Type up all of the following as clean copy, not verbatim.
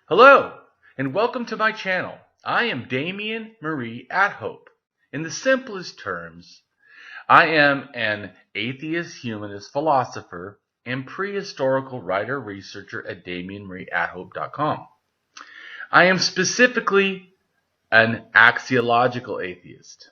Hello, and welcome to my channel. I am Damien Marie AtHope. In the simplest terms, I am an atheist, humanist, philosopher, and prehistorical writer-researcher at DamienMarieAtHope.com. I am specifically an axiological atheist.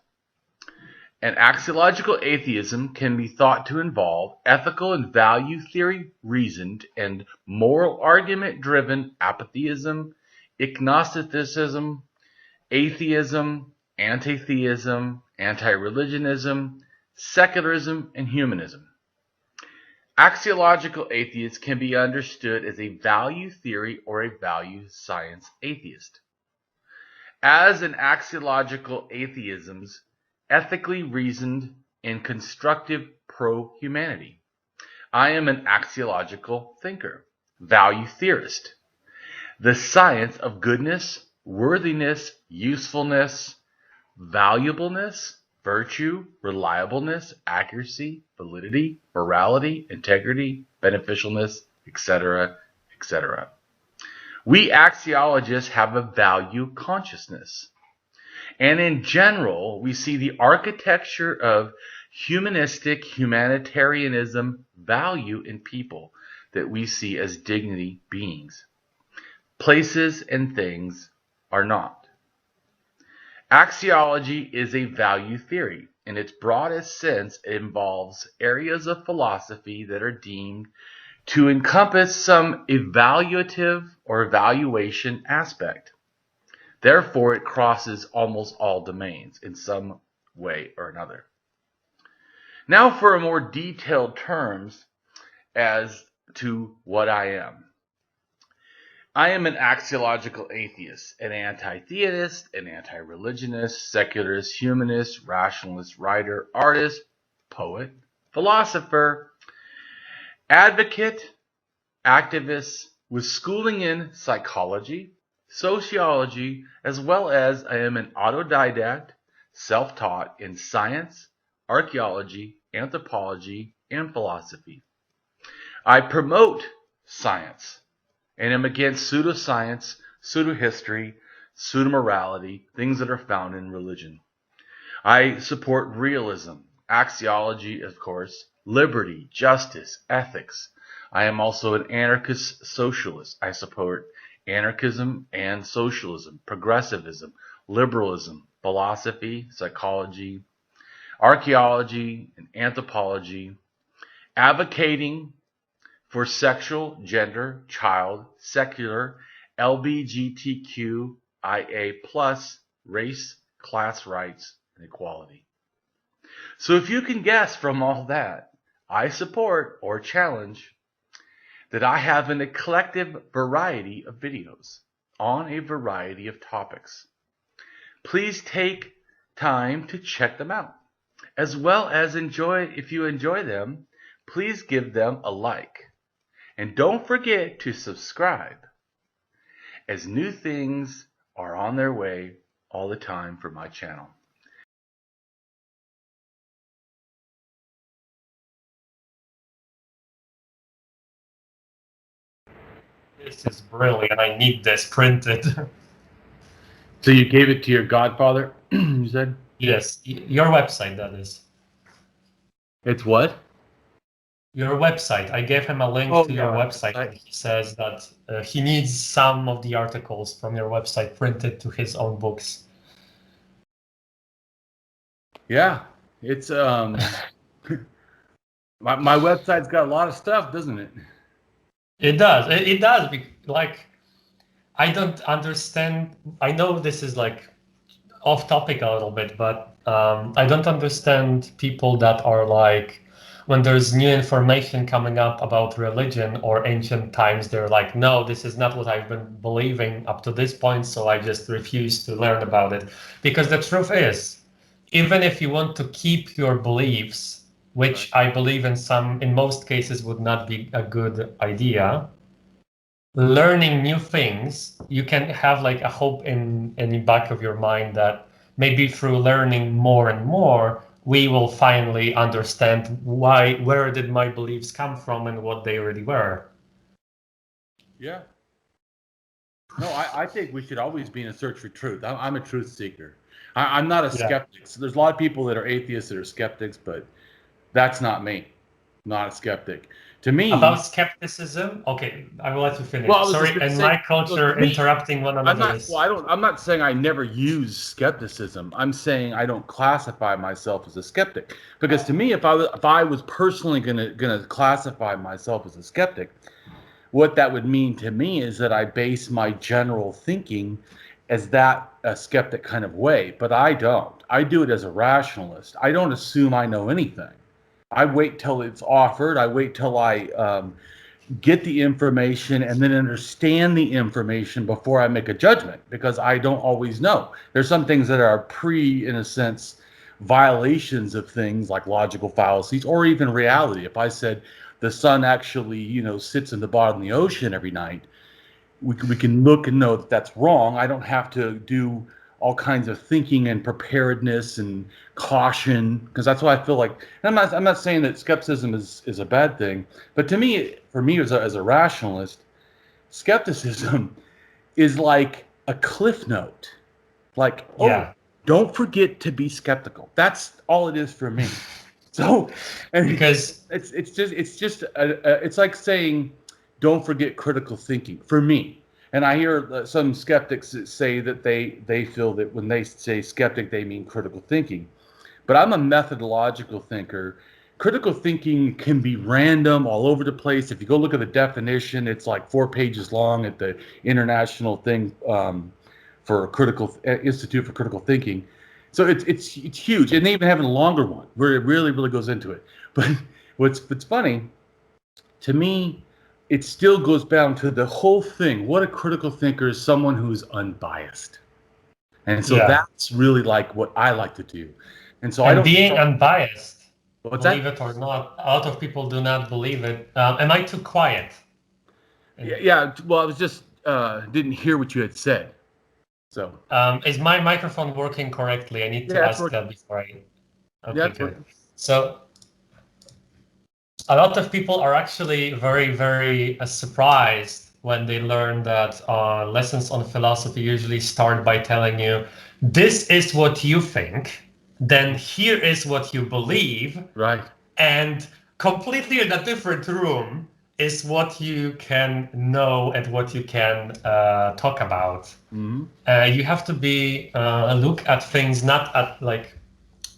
An axiological atheism can be thought to involve ethical and value theory reasoned and moral argument driven apatheism, ignosticism, atheism, anti-theism, anti-religionism, secularism, and humanism. Axiological atheist can be understood as a value theory or a value science atheist. As an axiological atheism's ethically reasoned and constructive pro-humanity. I am an axiological thinker, value theorist. The science of goodness, worthiness, usefulness, valuableness, virtue, reliableness, accuracy, validity, morality, integrity, beneficialness, etc., etc. We axiologists have a value consciousness. And in general, we see the architecture of humanistic humanitarianism value in people that we see as dignity beings. Places and things are not. Axiology is a value theory. In its broadest sense, it involves areas of philosophy that are deemed to encompass some evaluative or evaluation aspect. Therefore, it crosses almost all domains in some way or another. Now for a more detailed terms as to what I am. I am an axiological atheist, an anti-theist, an anti-religionist, secularist, humanist, rationalist, writer, artist, poet, philosopher, advocate, activist with schooling in psychology, sociology, as well as I am an autodidact, self-taught in science, archaeology, anthropology, and philosophy. I promote science and am against pseudoscience, pseudo-history, pseudo-morality, things that are found in religion. I support realism, axiology, of course, liberty, justice, ethics. I am also an anarchist socialist. I support anarchism and socialism, progressivism, liberalism, philosophy, psychology, archaeology, and anthropology, advocating for sexual, gender, child, secular, LGBTQIA+, race, class rights, and equality. So if you can guess from all that, I support or challenge that I have an eclectic variety of videos on a variety of topics. Please take time to check them out, as well as if you enjoy them, please give them a like. And don't forget to subscribe, as new things are on their way all the time for my channel. This is brilliant. I need this printed. So you gave it to your godfather, you said? Yes, your website, that is. It's what? Your website. I gave him a link to your website, and he says that he needs some of the articles from your website printed to his own books. Yeah, it's my website's got a lot of stuff, doesn't it? It does. It does. Like, I don't understand. I know this is like off topic a little bit, but I don't understand people that are like, when there's new information coming up about religion or ancient times, they're like, no, this is not what I've been believing up to this point, so I just refuse to learn about it. Because the truth is, even if you want to keep your beliefs, which I believe in most cases would not be a good idea, learning new things, you can have like a hope in the back of your mind that maybe through learning more and more, we will finally understand where did my beliefs come from and what they really were. Yeah. No, I think we should always be in a search for truth. I'm a truth seeker. I'm not a skeptic. So there's a lot of people that are atheists that are skeptics, but that's not me. I'm not a skeptic. To me, About skepticism, okay, I will let you finish. well, I was just Sorry, going to in say, my culture, to me, interrupting one I'm another not. is Well, I don't. I'm not saying I never use skepticism. I'm saying I don't classify myself as a skeptic because to me, if I was personally gonna classify myself as a skeptic, what that would mean to me is that I base my general thinking as that a skeptic kind of way, but I don't. I do it as a rationalist. I don't assume I know anything. I wait till it's offered. I wait till I get the information and then understand the information before I make a judgment because I don't always know. There's some things that are in a sense, violations of things like logical fallacies or even reality. If I said the sun actually, sits in the bottom of the ocean every night, we can look and know that that's wrong. I don't have to do all kinds of thinking and preparedness and caution because that's why I feel like. And I'm not saying that skepticism is a bad thing, but to me, for me as a rationalist, skepticism is like a cliff note. Like, oh, yeah, don't forget to be skeptical. That's all it is for me. So, and because it's like saying, don't forget critical thinking for me. And I hear some skeptics that say that they feel that when they say skeptic, they mean critical thinking. But I'm a methodological thinker. Critical thinking can be random all over the place. If you go look at the definition, it's like 4 pages long at the international thing for critical Institute for Critical Thinking. So it's huge, and they even have a longer one where it really goes into it. But what's funny to me, it still goes down to the whole thing. What a critical thinker is someone who's unbiased, and so yeah, that's really like what I like to do. And so I and don't. being unbiased, What's believe that? it or not, a lot of people do not believe it. Am I too quiet? Yeah, And, yeah. Well, I was just didn't hear what you had said. So is my microphone working correctly? I need to yeah, it's ask working. that before I. Yeah, Okay, it's good. working. So a lot of people are actually very surprised when they learn that lessons on philosophy usually start by telling you, this is what you think, then here is what you believe, Right. and completely in a different room is what you can know and what you can talk about. Mm-hmm. You have to be look at things not at like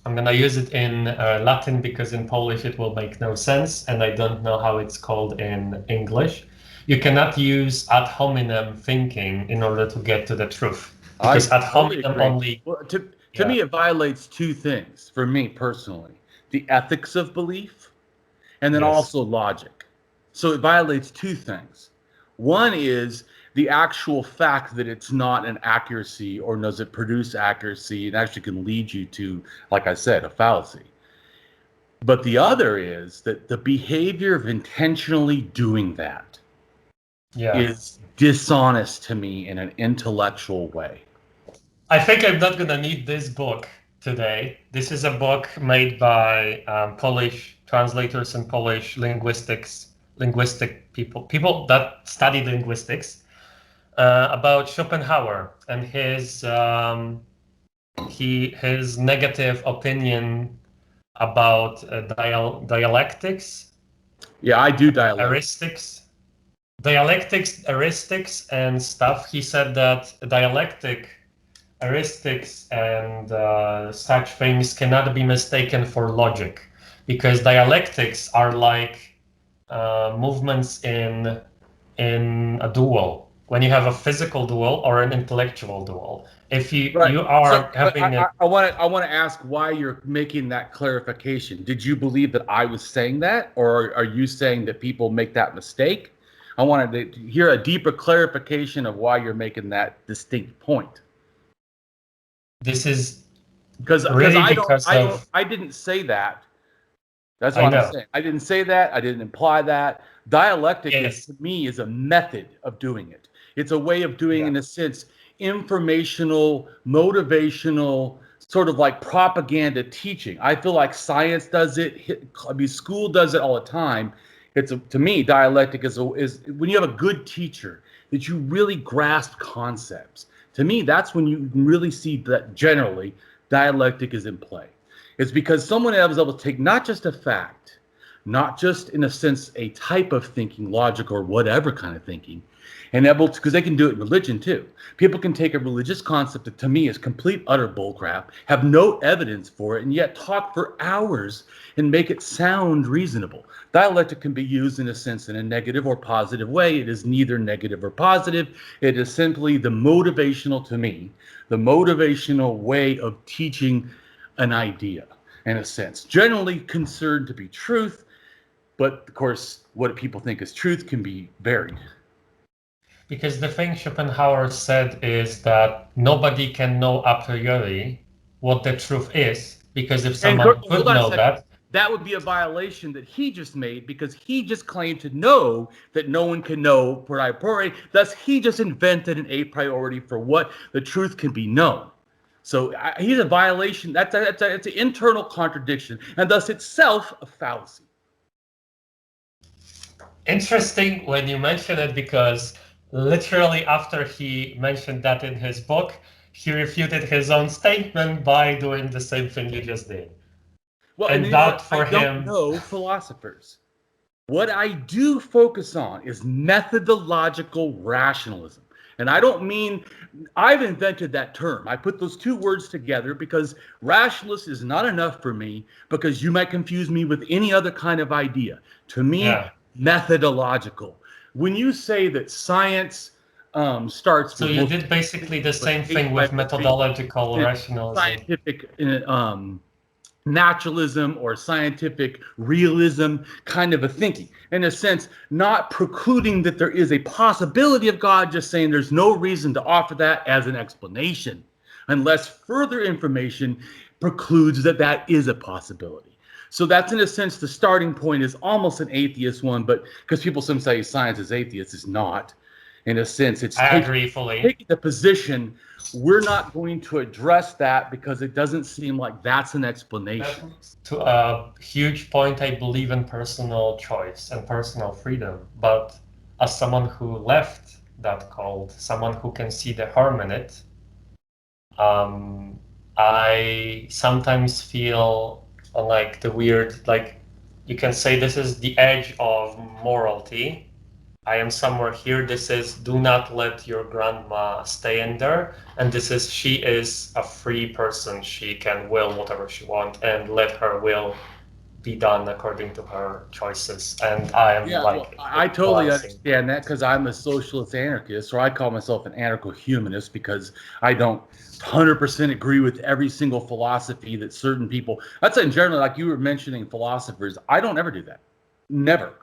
I'm gonna use it in Latin because in Polish it will make no sense, and I don't know how it's called in English. You cannot use ad hominem thinking in order to get to the truth, I because ad totally hominem agree. only. Well, to Yeah, me, it violates two things for me personally: the ethics of belief, and then yes, also logic. So it violates two things. One is the actual fact that it's not an accuracy or does it produce accuracy and actually can lead you to, like I said, a fallacy. But the other is that the behavior of intentionally doing that yeah. is dishonest to me in an intellectual way. I think I'm not gonna need this book today. This is a book made by Polish translators and Polish linguistic people that study linguistics. About Schopenhauer and his negative opinion about dialectics, Yeah, I do dialect. heuristics, and stuff. He said that heuristics, and such things cannot be mistaken for logic, because dialectics are like movements in a duel, when you have a physical duel or an intellectual duel. If Right. you So, are but having a I want to ask why you're making that clarification. Did you believe that I was saying that, or are you saying that people make that mistake? I wanted to hear a deeper clarification of why you're making that distinct point. this is Because really because of I didn't say that. That's I what I'm know. saying. I didn't say that. I didn't imply that. Dialectic is, Yes. to me, is a method of doing it. It's a way of doing, Yeah. in a sense, informational, motivational, sort of like propaganda teaching. I feel like science does it. I mean, school does it all the time. To me, dialectic is when you have a good teacher that you really grasp concepts. To me, that's when you really see that generally dialectic is in play. It's because someone else is able to take not just a fact, not just in a sense a type of thinking, logic or whatever kind of thinking, and able to, because they can do it in religion too. People can take a religious concept that to me is complete utter bullcrap, have no evidence for it, and yet talk for hours and make it sound reasonable. Dialectic can be used in a sense in a negative or positive way. It is neither negative or positive. It is simply the motivational, to me, the motivational way of teaching an idea in a sense. Generally considered to be truth, but of course, what people think is truth can be varied. Because the thing Schopenhauer said is that nobody can know a priori what the truth is, because if someone could know that, that would be a violation that he just made, because he just claimed to know that no one can know per priori. Thus, he just invented an a priori for what the truth can be known. So he's a violation. That's an internal contradiction, and thus itself a fallacy. Interesting when you mention it, because literally after he mentioned that in his book, he refuted his own statement by doing the same thing you just did. Well, and that for I don't know philosophers. What I do focus on is methodological rationalism. And I don't mean, I've invented that term. I put those two words together because rationalist is not enough for me, because you might confuse me with any other kind of idea. To me, methodological. When you say that science starts so you did basically the same thing with methodological rationalism. Scientific naturalism or scientific realism kind of a thinking. In a sense, not precluding that there is a possibility of God, just saying there's no reason to offer that as an explanation, unless further information precludes that that is a possibility. So that's, in a sense, the starting point is almost an atheist one, but because people sometimes say science is atheist, it's not. In a sense, it's taking the position, we're not going to address that because it doesn't seem like that's an explanation. To a huge point, I believe in personal choice and personal freedom. But as someone who left that cult, someone who can see the harm in it, I sometimes feel like the weird, like you can say this is the edge of morality. I am somewhere here. This is do not let your grandma stay in there. And this is she is a free person. She can will whatever she wants and let her will be done according to her choices. And I am I totally understand that, because I'm a socialist anarchist, or I call myself an anarcho-humanist, because I don't 100% agree with every single philosophy that certain people. That's in general, like you were mentioning philosophers. I don't ever do that. Never.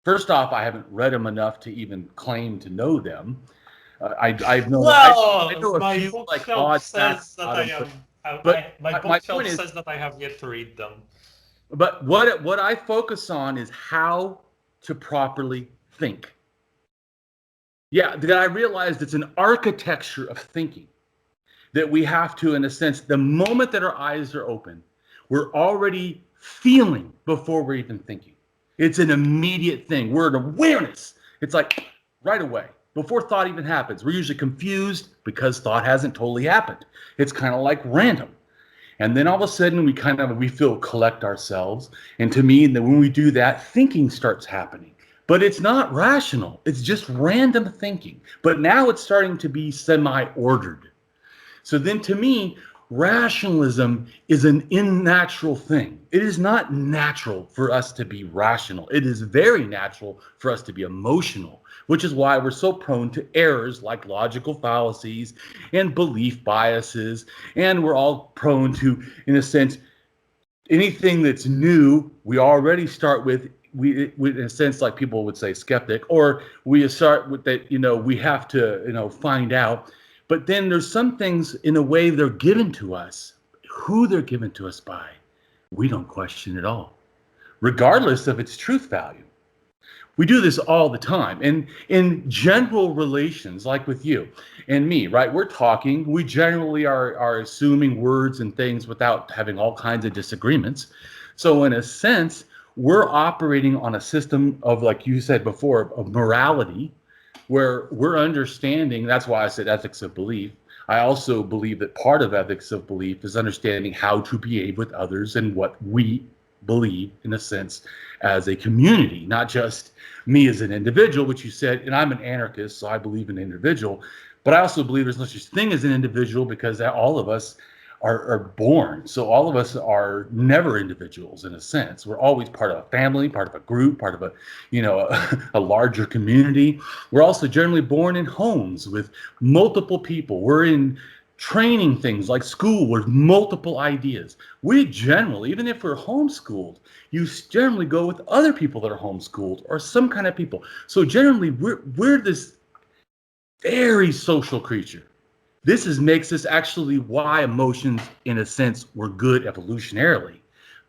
First off, I haven't read them enough to even claim to know them. I've known. Well, I know a few like odd facts about them, but my bookshelf says that I have yet to read them. But what I focus on is how to properly think. Yeah, that I realized it's an architecture of thinking that we have to, in a sense, the moment that our eyes are open, we're already feeling before we're even thinking. It's an immediate thing. We're an awareness. It's like right away, before thought even happens. We're usually confused because thought hasn't totally happened. It's kind of like random. And then all of a sudden we feel collect ourselves. And to me, when we do that, thinking starts happening. But it's not rational. It's just random thinking. But now it's starting to be semi-ordered. So then to me, rationalism is an unnatural thing. It is not natural for us to be rational. It is very natural for us to be emotional, which is why we're so prone to errors like logical fallacies and belief biases. And we're all prone to, in a sense, anything that's new, we already start with, in a sense, like people would say, skeptic, or we start with that, we have to, find out. But then there's some things, in a way, they're given to us. Who they're given to us by, we don't question at all, regardless of its truth value. We do this all the time. And in general relations, like with you and me, right? We're talking. We generally are assuming words and things without having all kinds of disagreements. So in a sense, we're operating on a system of, like you said before, of morality, where we're understanding. That's why I said ethics of belief. I also believe that part of ethics of belief is understanding how to behave with others and what we believe, in a sense, as a community, not just me as an individual, which you said, and I'm an anarchist, so I believe in an individual, but I also believe there's no such thing as an individual because all of us are born. So all of us are never individuals in a sense. We're always part of a family, part of a group, part of a, a larger community. We're also generally born in homes with multiple people. We're in training things like school with multiple ideas. We generally, even if we're homeschooled, you generally go with other people that are homeschooled or some kind of people. So generally we're this very social creature. This makes this actually why emotions, in a sense, were good evolutionarily,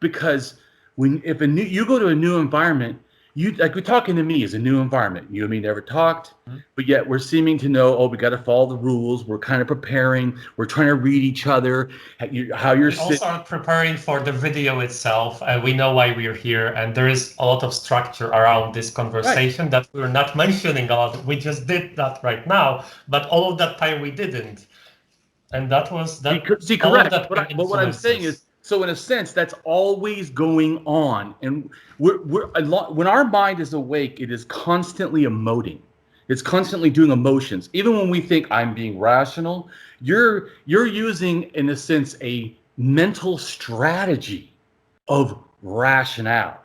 because you go to a new environment, we're talking to me as a new environment. You and me never talked, but yet we're seeming to know. Oh, we got to follow the rules. We're kind of preparing. We're trying to read each other. We also are preparing for the video itself, and we know why we're here. And there is a lot of structure around this conversation that we're not mentioning a lot. We just did that right now, but all of that time we didn't, and that was that. See, correct. But what I'm saying is, so in a sense, that's always going on, and when our mind is awake, it is constantly emoting. It's constantly doing emotions. Even when we think I'm being rational, you're using, in a sense, a mental strategy of rationale,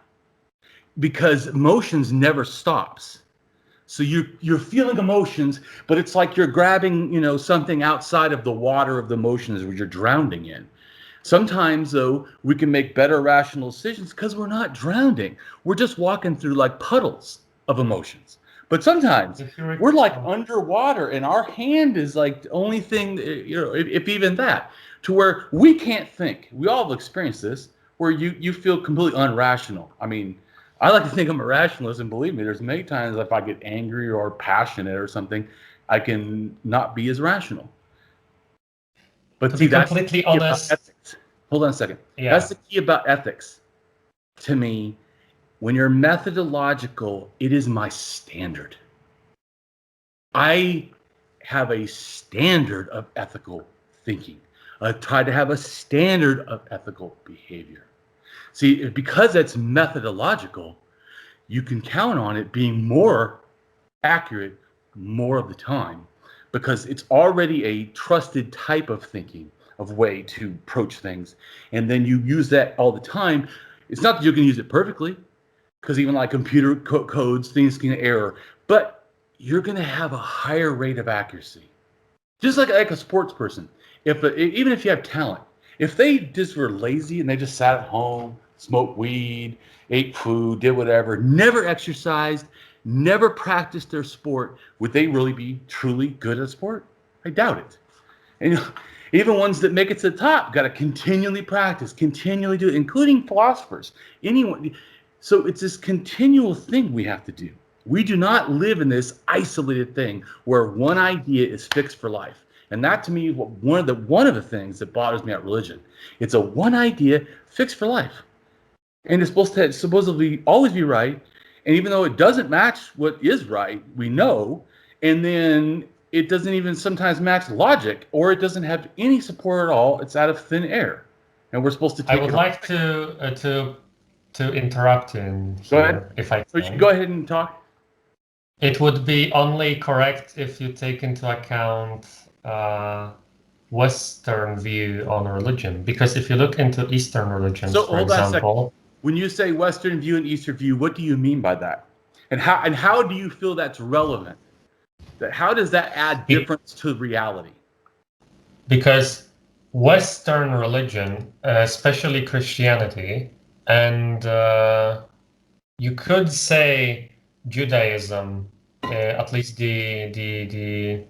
because emotions never stops. So you're feeling emotions, but it's like you're grabbing, something outside of the water of the emotions where you're drowning in. Sometimes, though, we can make better rational decisions because we're not drowning. We're just walking through like puddles of emotions. But sometimes we're like underwater, and our hand is like the only thing, if even that, to where we can't think. We all have experienced this, where you feel completely unrational. I mean, I like to think I'm a rationalist, and believe me, there's many times if I get angry or passionate or something, I can not be as rational. But see, that's completely honest. Hold on a second. Yeah. That's the key about ethics. To me, when you're methodological, it is my standard. I have a standard of ethical thinking. I try to have a standard of ethical behavior. See, because it's methodological, you can count on it being more accurate more of the time, because it's already a trusted type of thinking, of way to approach things. And then you use that all the time. It's not that you can use it perfectly, because even like computer codes, things can error, but you're going to have a higher rate of accuracy. Just like a sports person. Even if you have talent, if they just were lazy and they just sat at home, smoked weed, ate food, did whatever, never exercised, never practiced their sport, would they really be truly good at sport? I doubt it. And even ones that make it to the top got to continually practice, continually do it, including philosophers. Anyone. So it's this continual thing we have to do. We do not live in this isolated thing where one idea is fixed for life. And that, to me, is one of the things that bothers me about religion. It's a one idea fixed for life, and it's supposed to supposedly always be right. And even though it doesn't match what is right, we know, and then it doesn't even sometimes match logic, or it doesn't have any support at all. It's out of thin air, and we're supposed to take it. I would like to interrupt in here, go ahead. If I can. So you go ahead and talk. It would be only correct if you take into account Western view on religion, because if you look into Eastern religions, for example. When you say Western view and Eastern view, what do you mean by that? And how do you feel that's relevant? How does that add difference to reality? Because Western religion, especially Christianity, and you could say Judaism, at least the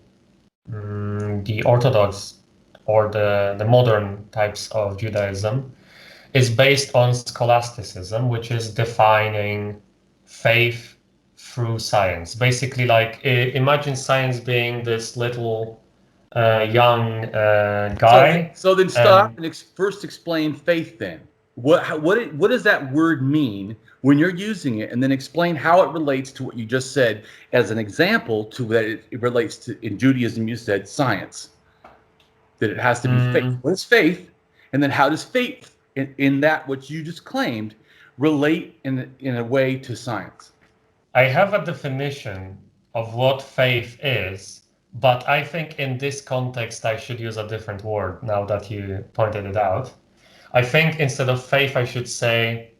Orthodox or the modern types of Judaism, is based on scholasticism, which is defining faith through science. Basically, like, imagine science being this little young guy. So then stop and first explain faith then. What does that word mean when you're using it, and then explain how it relates to what you just said as an example to that it relates to, in Judaism, you said science, that it has to be faith. What is faith? And then how does faith in that which you just claimed relate in a way to science? I have a definition of what faith is, but I think in this context I should use a different word now that you pointed it out. I think instead of faith I should say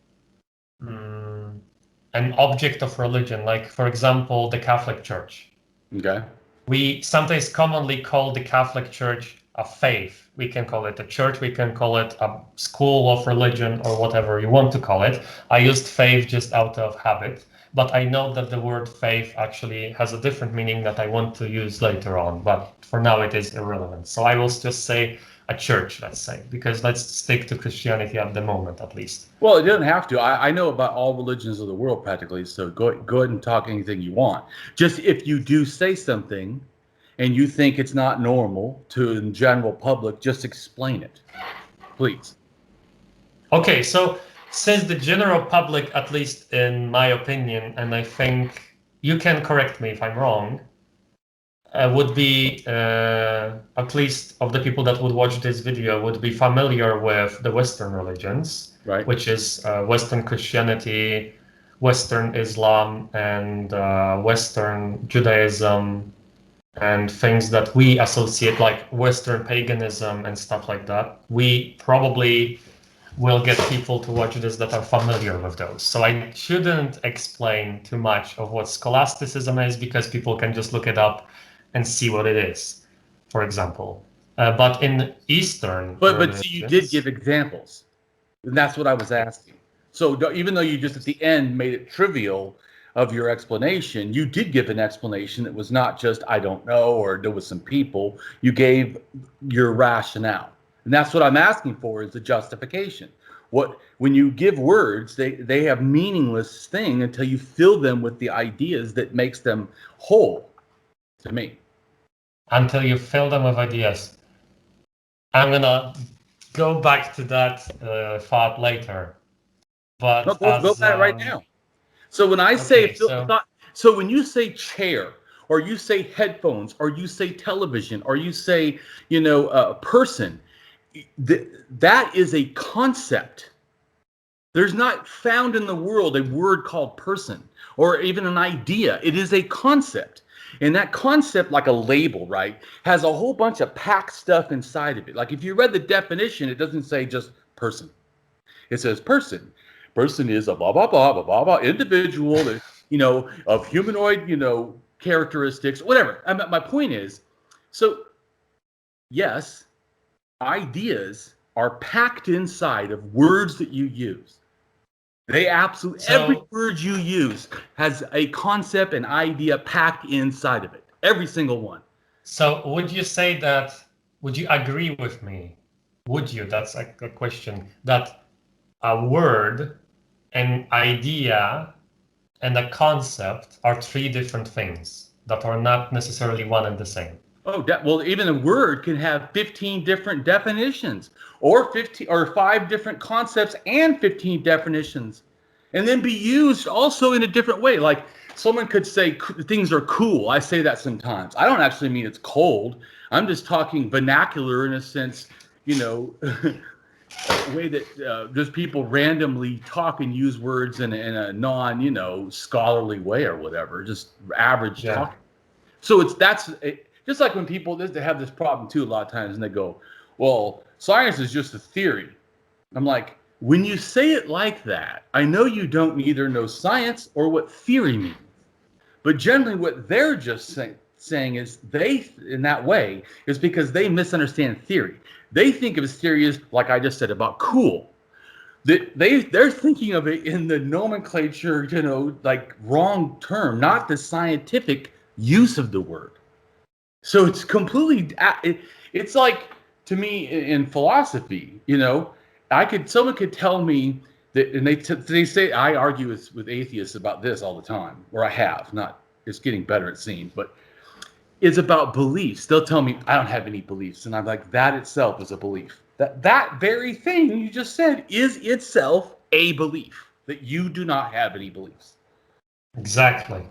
an object of religion, like for example the Catholic Church. Okay. We sometimes commonly call the Catholic Church a faith. We can call it a church, we can call it a school of religion, or whatever you want to call it. I used faith just out of habit, but I know that the word faith actually has a different meaning that I want to use later on, but for now it is irrelevant. So I will just say a church, let's say, because let's stick to Christianity at the moment, at least. Well, it doesn't have to. I know about all religions of the world practically, so go ahead and talk anything you want. Just if you do say something and you think it's not normal to the general public, just explain it, please. Okay, so since the general public, at least in my opinion, and I think you can correct me if I'm wrong, would be, at least of the people that would watch this video, would be familiar with the Western religions, right? Which is Western Christianity, Western Islam, and Western Judaism, and things that we associate like Western paganism and stuff like that. We probably will get people to watch this that are familiar with those. So I shouldn't explain too much of what scholasticism is, because people can just look it up and see what it is, for example. But in Eastern But see, you did give examples, and that's what I was asking. So even though you just at the end made it trivial of your explanation, you did give an explanation that was not just I don't know or there was some people. You gave your rationale, and that's what I'm asking for, is the justification. When you give words, they have meaningless thing until you fill them with the ideas that makes them whole. To me, until you fill them with ideas. I'm gonna go back to that thought later. But go back right now. So when I say so when you say chair, or you say headphones, or you say television, or you say person, that is a concept. There's not found in the world a word called person or even an idea. It is a concept. And that concept, like a label, right, has a whole bunch of packed stuff inside of it. Like if you read the definition, it doesn't say just person. It says person. Person is a blah, blah, blah, blah, blah, blah, individual, of humanoid, characteristics, whatever. My point is, so yes, ideas are packed inside of words that you use. Every word you use has a concept, an idea packed inside of it. Every single one. So would you say that, would you agree with me? Would you, that's a question, that a word, an idea, and a concept are three different things that are not necessarily one and the same? Oh, well, even a word can have 15 different definitions, or 5 different concepts and 15 definitions, and then be used also in a different way. Like someone could say things are cool. I say that sometimes. I don't actually mean it's cold. I'm just talking vernacular in a sense, a way that just people randomly talk and use words in a non, scholarly way or whatever, just average talk. So just like when people they have this problem too a lot of times, and they go, well, science is just a theory. I'm like, when you say it like that, I know you don't either know science or what theory means. But generally what they're just saying is in that way, is because they misunderstand theory. They think of theory as, like I just said, about cool. They're thinking of it in the nomenclature, like wrong term, not the scientific use of the word. So it's completely, it's like, to me, in philosophy, someone could tell me that, and they say, I argue with atheists about this all the time, or I have, it's getting better it seems, but it's about beliefs. They'll tell me I don't have any beliefs, and I'm like, that itself is a belief. That very thing you just said is itself a belief. that you do not have any beliefs. Exactly.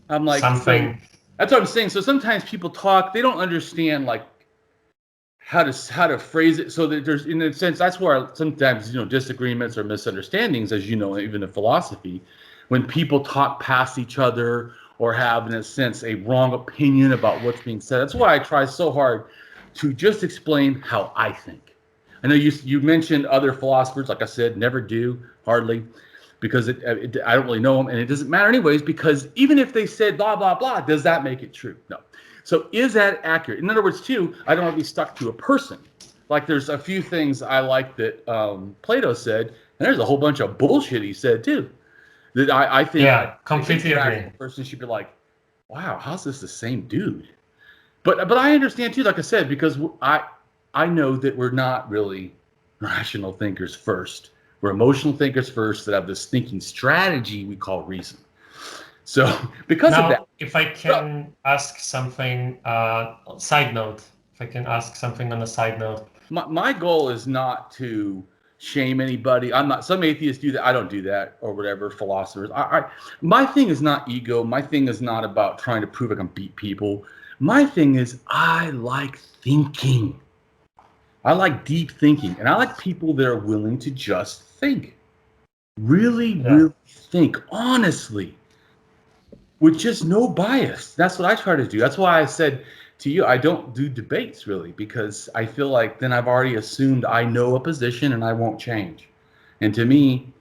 I'm like, something. So that's what I'm saying. So sometimes people talk, they don't understand like how to phrase it. So that there's, in a sense, that's where sometimes, disagreements or misunderstandings, as you know, even in philosophy, when people talk past each other or have, in a sense, a wrong opinion about what's being said. That's why I try so hard to just explain how I think. I know you mentioned other philosophers, like I said, never do, hardly, because I don't really know them, and it doesn't matter anyways, because even if they said blah, blah, blah, does that make it true? No. So is that accurate? In other words, too, I don't want to be stuck to a person. Like there's a few things I like that Plato said, and there's a whole bunch of bullshit he said, too. That I think completely agree. A person should be like, wow, how's this the same dude? But I understand too, like I said, because I know that we're not really rational thinkers first. We're emotional thinkers first that have this thinking strategy we call reason. So because of that, if I can ask something, side note, if I can ask something on a side note. My goal is not to shame anybody. I'm not. Some atheists do that. I don't do that, or whatever. Philosophers. My thing is not ego. My thing is not about trying to prove I can beat people. My thing is I like thinking. I like deep thinking, and I like people that are willing to just think, really think honestly, with just no bias. That's what I try to do. That's why I said to you, I don't do debates really, because I feel like then I've already assumed I know a position and I won't change. And to me,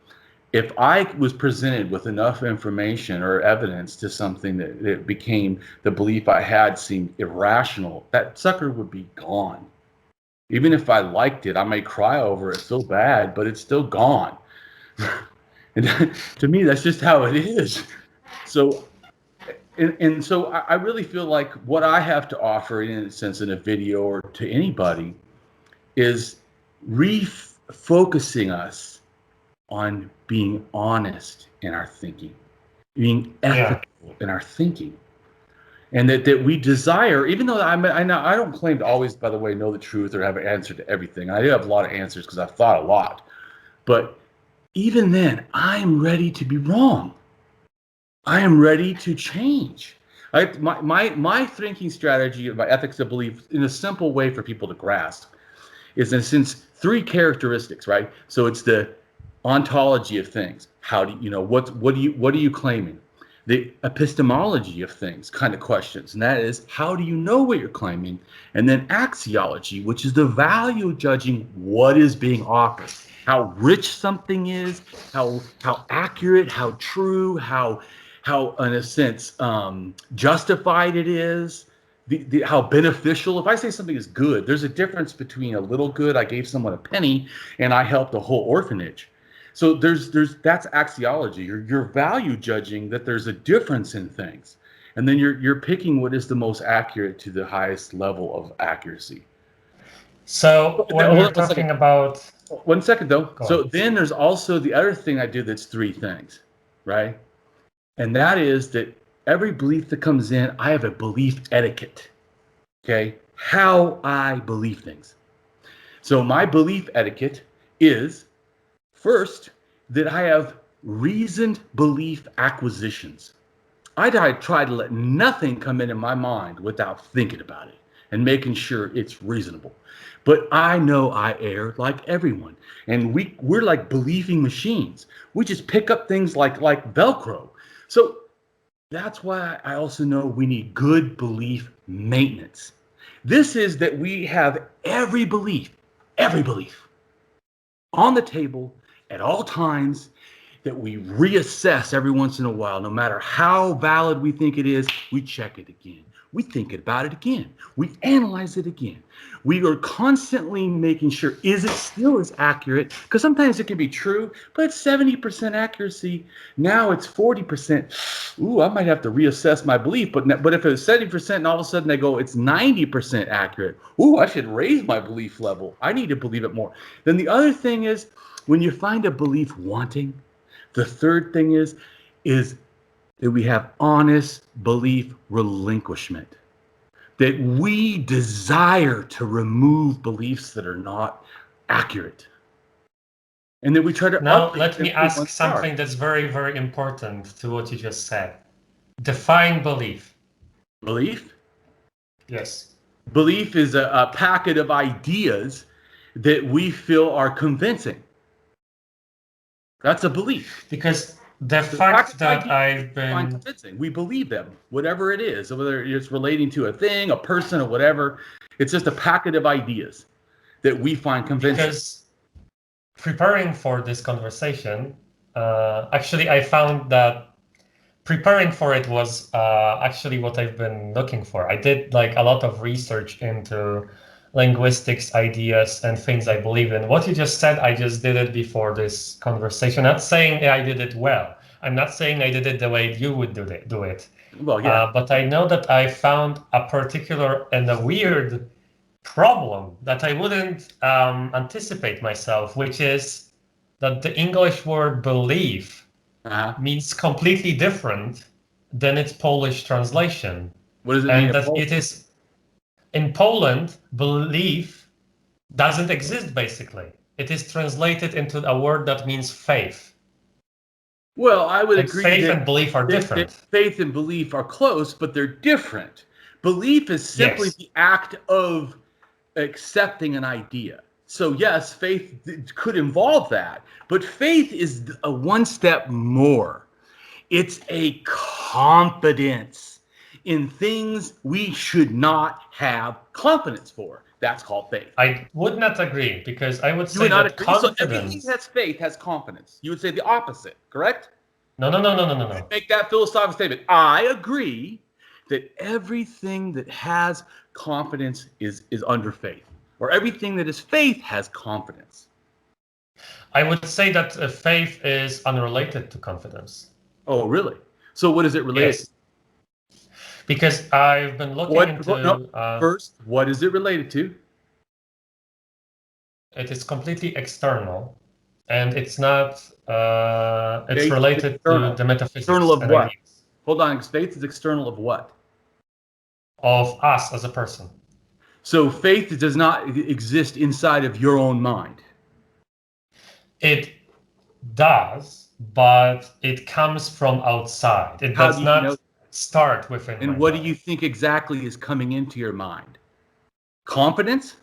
if I was presented with enough information or evidence to something that it became the belief I had seemed irrational, that sucker would be gone. Even if I liked it, I may cry over it so bad, but it's still gone. And to me, that's just how it is. So And so I really feel like what I have to offer, in a sense, in a video or to anybody, is refocusing us on being honest in our thinking, being ethical in our thinking, and that we desire, even though I don't claim to always, by the way, know the truth or have an answer to everything. I do have a lot of answers because I've thought a lot, but even then, I'm ready to be wrong. I am ready to change. My thinking strategy, my ethics of belief, in a simple way for people to grasp, is in a sense 3 characteristics, right? So it's the ontology of things. How do you what are you claiming? The epistemology of things, kind of questions, and that is how do you know what you're claiming? And then axiology, which is the value judging what is being offered, how rich something is, how accurate, how true, how in a sense justified it is, how beneficial. If I say something is good, there's a difference between a little good, I gave someone a penny, and I helped a whole orphanage. So that's axiology. You're value judging that there's a difference in things, and then you're picking what is the most accurate to the highest level of accuracy. So when we're talking about 1 second though. So then there's also the other thing I do that's 3 things, right? And that is that every belief that comes in, I have a belief etiquette. Okay, how I believe things. So my belief etiquette is, first, that I have reasoned belief acquisitions. I try to let nothing come into my mind without thinking about it and making sure it's reasonable. But I know I err like everyone. And we're like believing machines. We just pick up things like Velcro. So that's why I also know we need good belief maintenance. This is that we have every belief on the table at all times, that we reassess every once in a while. No matter how valid we think it is, we check it again. We think about it again. We analyze it again. We are constantly making sure, is it still as accurate? Because sometimes it can be true, but it's 70% accuracy. Now it's 40%. Ooh, I might have to reassess my belief. But if it's 70% and all of a sudden they go, it's 90% accurate. Ooh, I should raise my belief level. I need to believe it more. Then the other thing is, when you find a belief wanting, the third thing is that we have honest belief relinquishment. That we desire to remove beliefs that are not accurate. And then we try to Now, update let them me to ask one something star. that's very, very important to what you just said. Define belief. Belief? Yes. Belief is a packet of ideas that we feel are convincing. That's a belief. Because the The fact packet of that ideas I've we find been... convincing. We believe them, whatever it is, whether it's relating to a thing, a person, or whatever. It's just a packet of ideas that we find convincing. Because preparing for this conversation, actually, I found that preparing for it was actually what I've been looking for. I did like a lot of research into linguistics, ideas, and things I believe in. What you just said, I just did it before this conversation. Not saying I did it well. I'm not saying I did it the way you would do it. Well, yeah. But I know that I found a particular and a weird problem that I wouldn't anticipate myself, which is that the English word belief means completely different than its Polish translation. What does it mean? And that it is, in Poland, belief doesn't exist, basically. It is translated into a word that means faith. Well, I would And agree faith that and belief are different. faith and belief are close, but they're different. Belief is simply Yes. the act of accepting an idea. So yes, faith could involve that, but faith is a one step more. It's a confidence in things we should not have confidence for. That's called faith. I would not agree, because I would You say would not that agree. So everything confidence... that's faith has confidence. You would say the opposite, correct? No. Make that philosophical statement. I agree that everything that has confidence is under faith, or everything that is faith has confidence. I would say that faith is unrelated to confidence. Oh, really? So what is it related Yes. Because I've been looking into... First, what is it related to? It is completely external, and it's not... it's Faith related external. to the metaphysics. External of and what? ideas Hold on, faith is external of what? of us as a person. So faith does not exist inside of your own mind. It does, but it comes from outside. It How does do you not know? start within my And what mind. do you think exactly is coming into your mind? Confidence?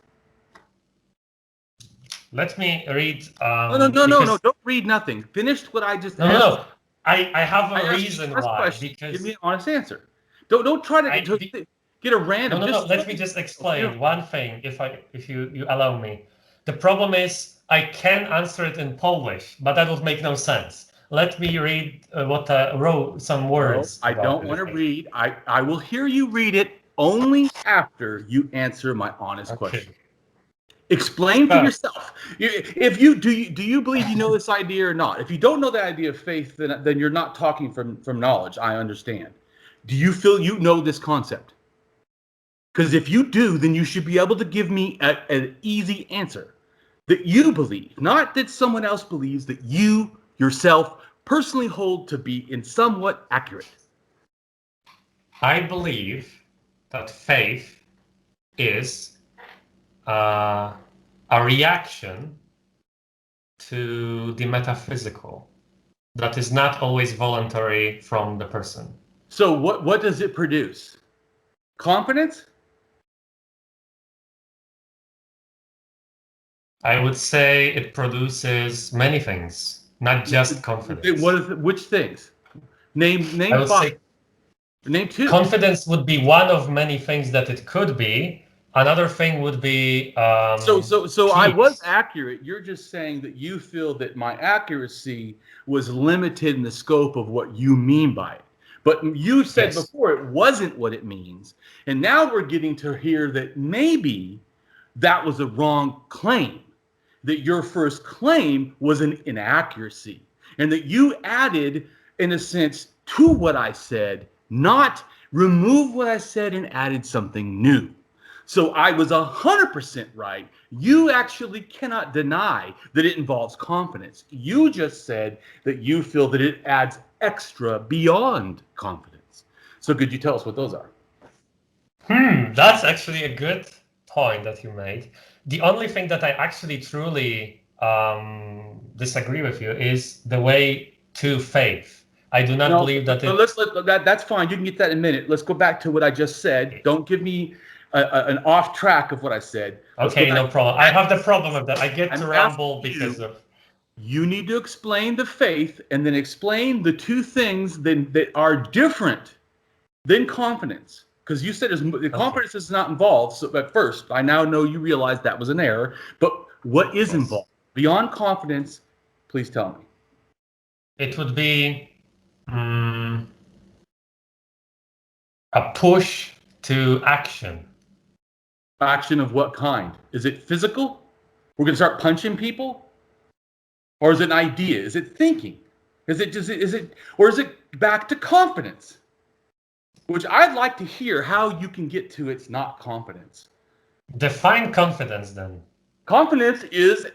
Let me read... No, don't read nothing. Finish what I just asked. No. I have a reason First why. question. Because Give me an honest answer. Don't try to get a random. No. Let me just explain one thing, if you allow me. The problem is I can answer it in Polish, but that would make no sense. Let me read what I wrote, some words. I don't want to read. I will hear you read it only after you answer my honest question. Explain for yourself. If you do you believe you know this idea or not? If you don't know the idea of faith, then you're not talking from knowledge. I understand. Do you feel you know this concept? Because if you do, then you should be able to give me an easy answer that you believe, not that someone else believes, that you yourself personally hold to be in somewhat accurate. I believe that faith is a reaction to the metaphysical that is not always voluntary from the person. So what does it produce? Confidence? I would say it produces many things, not just confidence. Which things? Name I would five. say Name two. confidence would be one of many things that it could be. Another thing would be So I was accurate. You're just saying that you feel that my accuracy was limited in the scope of what you mean by it. But you said before it wasn't what it means. And now we're getting to hear that maybe that was a wrong claim, that your first claim was an inaccuracy, and that you added, in a sense, to what I said, not remove what I said and added something new. So I was 100% right. You actually cannot deny that it involves confidence. You just said that you feel that it adds extra beyond confidence. So could you tell us what those are? That's actually a good point that you made. The only thing that I actually truly disagree with you, is the way to faith. I do not believe that that's fine. You can get that in a minute. Let's go back to what I just said. Don't give me an off track of what I said. Okay, no problem. I have the problem with that. I get to ramble because of... You need to explain the faith and then explain the two things that are different than confidence. Because you said the confidence is not involved. So at first, I now know you realize that was an error. But what is involved? Beyond confidence, please tell me. It would be a push to action. Action of what kind? Is it physical? We're going to start punching people? Or is it an idea? Is it thinking? Or is it back to confidence? Which I'd like to hear how you can get to it's not confidence. Define confidence then. Confidence is,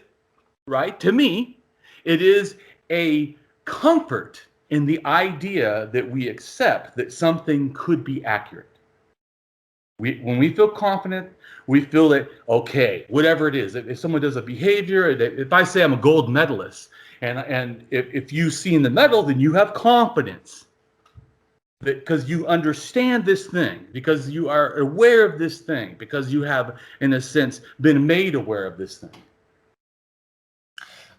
right, to me, it is a comfort in the idea that we accept that something could be accurate. When we feel confident, we feel that, okay, whatever it is, if someone does a behavior, if I say I'm a gold medalist, and if you see in the medal, then you have confidence. Because you understand this thing, because you are aware of this thing, because you have, in a sense, been made aware of this thing.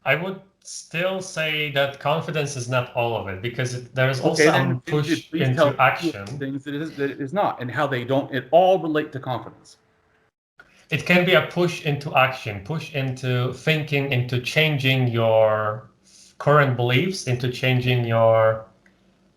I would still say that confidence is not all of it, because there is also a push into action. Things that it is not, and how they don't at all relate to confidence. It can be a push into action, push into thinking, into changing your current beliefs, into changing your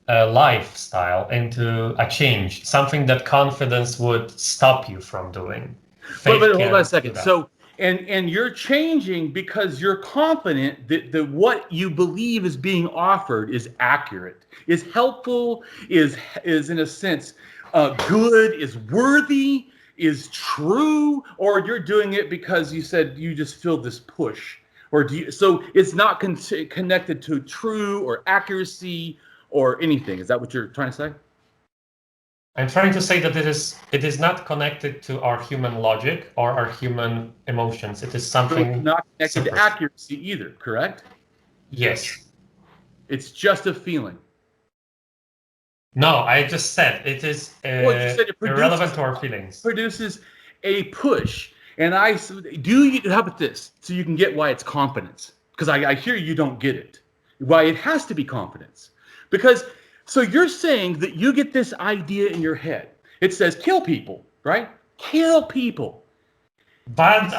lifestyle, into a change, something that confidence would stop you from doing. But hold on a second. So, and you're changing because you're confident that what you believe is being offered is accurate, is helpful, is in a sense good, is worthy, is true, or you're doing it because you said you just feel this push, or so it's not connected to true or accuracy or anything. Is that what you're trying to say? I'm trying to say that it is not connected to our human logic or our human emotions. It is something it's not connected to accuracy either, correct? Yes. It's just a feeling. No, I just said it is irrelevant to our feelings. Produces a push. And how about this? So you can get why it's confidence. Because I hear you don't get it. Why it has to be confidence. Because, so you're saying that you get this idea in your head. It says kill people, right? Kill people. But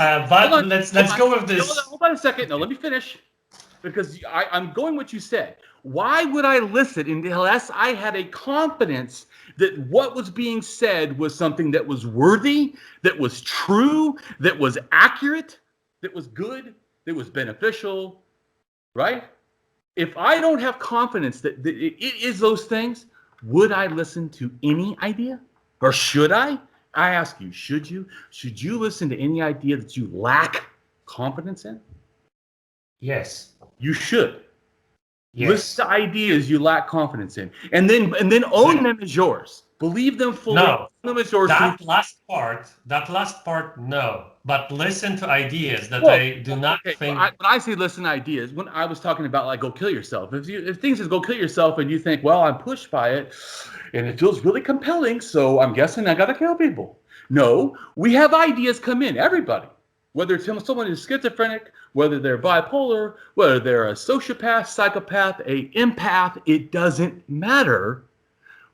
let's go with this. Hold on a second. No, let me finish. Because I'm going what you said. Why would I listen unless I had a confidence that what was being said was something that was worthy, that was true, that was accurate, that was good, that was beneficial, right? If I don't have confidence that it is those things, would I listen to any idea? Or should I? I ask you, should you? Should you listen to any idea that you lack confidence in? Yes. You should. Yes. List the ideas you lack confidence in, and then own them as yours. Believe them fully. No, them as yours. That last part, no. But listen to ideas that I do not think. When I say listen to ideas, when I was talking about like go kill yourself. If things says go kill yourself, and you think, well, I'm pushed by it, and it feels really compelling, so I'm guessing I gotta kill people. No, we have ideas come in. Everybody. Whether it's someone who's schizophrenic, whether they're bipolar, whether they're a sociopath, psychopath, a empath, it doesn't matter.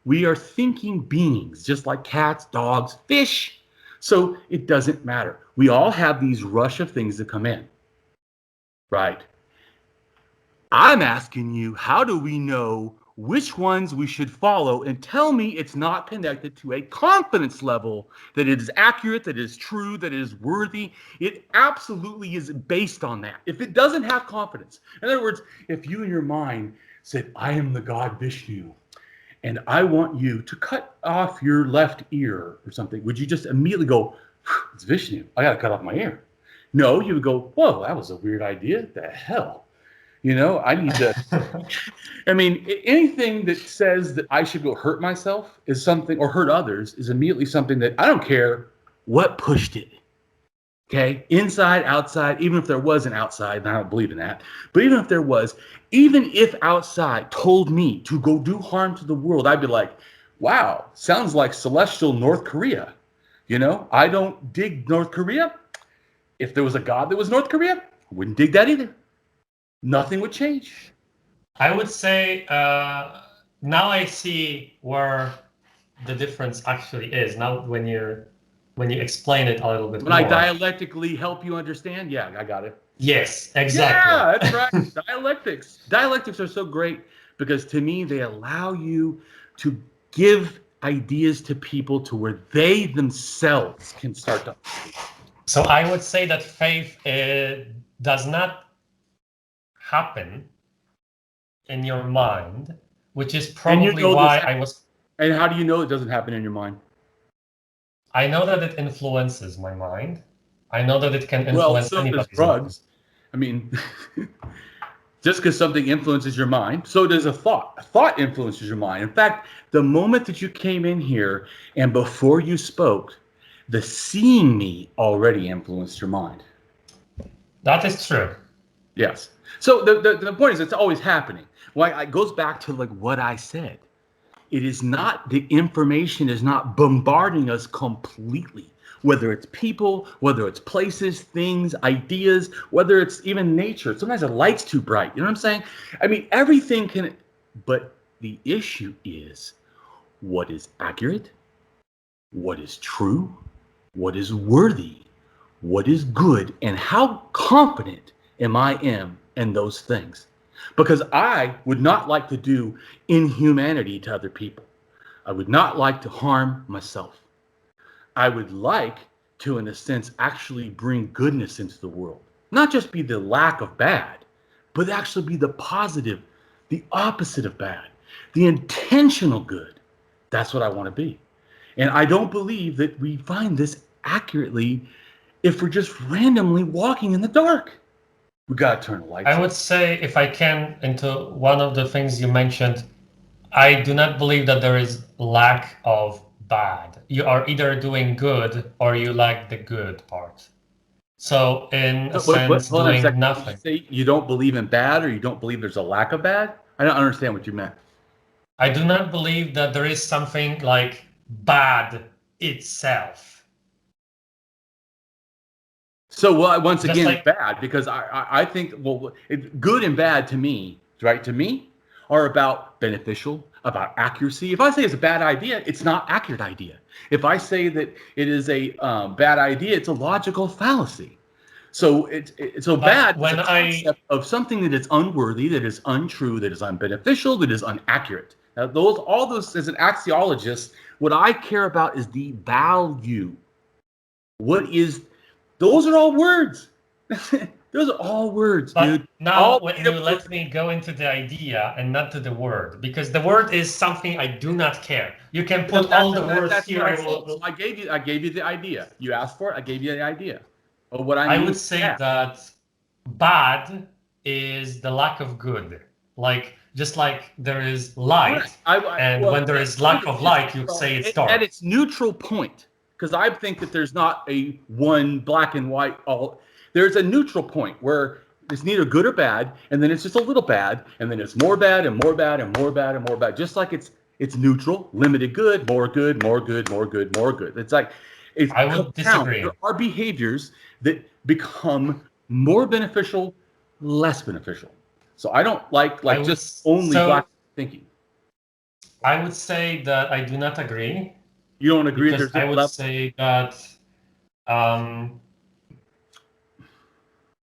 We are thinking beings, just like cats, dogs, fish. So it doesn't matter. We all have these rush of things that come in, right? I'm asking you, how do we know which ones we should follow, and tell me it's not connected to a confidence level that it is accurate, that it is true, that it is worthy. It absolutely is based on that. If it doesn't have confidence, in other words, if you in your mind said, I am the god Vishnu, and I want you to cut off your left ear or something, would you just immediately go, it's Vishnu, I gotta cut off my ear? No, you would go, whoa, that was a weird idea. The hell? You know, I need to, I mean, anything that says that I should go hurt myself is something, or hurt others, is immediately something that I don't care what pushed it. Okay, inside, outside, even if there was an outside, and I don't believe in that, but even if there was, even if outside told me to go do harm to the world, I'd be like, wow, sounds like celestial North Korea. You know, I don't dig North Korea. If there was a God that was North Korea, I wouldn't dig that either. Nothing would change. I would say now I see where the difference actually is. Now when you explain it a little bit When more. I dialectically help you understand, yeah, I got it. Yes, exactly. Yeah, that's right. Dialectics. Dialectics are so great because to me they allow you to give ideas to people to where they themselves can start to. So I would say that faith does not happen in your mind, which is probably why I was. And how do you know it doesn't happen in your mind? I know that it influences my mind. I know that it can influence anybody's drugs. I mean, just because something influences your mind, so does a thought. A thought influences your mind. In fact, the moment that you came in here and before you spoke, the seeing me already influenced your mind. That is true. Yes. So the point is, it's always happening. Well, it goes back to like what I said. It is not, the information is not bombarding us completely. Whether it's people, whether it's places, things, ideas, whether it's even nature. Sometimes the light's too bright. You know what I'm saying? I mean, everything can, but the issue is what is accurate, what is true, what is worthy, what is good, and how confident am I in those things. Because I would not like to do inhumanity to other people. I would not like to harm myself. I would like to, in a sense, actually bring goodness into the world. Not just be the lack of bad, but actually be the positive, the opposite of bad, the intentional good. That's what I want to be. And I don't believe that we find this accurately if we're just randomly walking in the dark. We got to turn the lights on. I would say, if I can, into one of the things you mentioned, I do not believe that there is lack of bad. You are either doing good or you lack the good part. So in a sense, doing nothing. Did you say you don't believe in bad, or you don't believe there's a lack of bad? I don't understand what you meant. I do not believe that there is something like bad itself. So once again, like, bad, because I think, well, good and bad to me, right, to me, are about beneficial, about accuracy. If I say it's a bad idea, it's not accurate idea. If I say that it is a bad idea, it's a logical fallacy. So it's so bad when concept of something that is unworthy, that is untrue, that is unbeneficial, that is inaccurate. Now, all those, as an axiologist, what I care about is the value. What is, those are all words. Those are all words, but dude. Now, when you let me go into the idea and not to the word, because the word is something I do not care. You can put all the words here. I gave you the idea. You asked for it. I gave you the idea. Or what I would say that bad is the lack of good. Like, just like there is light, when there is lack of light, you'd say it's dark. At its neutral point, because I think that there's not a one black and white all. There's a neutral point where it's neither good or bad, and then it's just a little bad, and then it's more bad and more bad and more bad and more bad. Just like it's neutral, limited good, more good, more good, more good, more good. It's like I would disagree. There are behaviors that become more beneficial, less beneficial. So I don't like just only black thinking. I would say that I do not agree. You don't agree? Because I would say that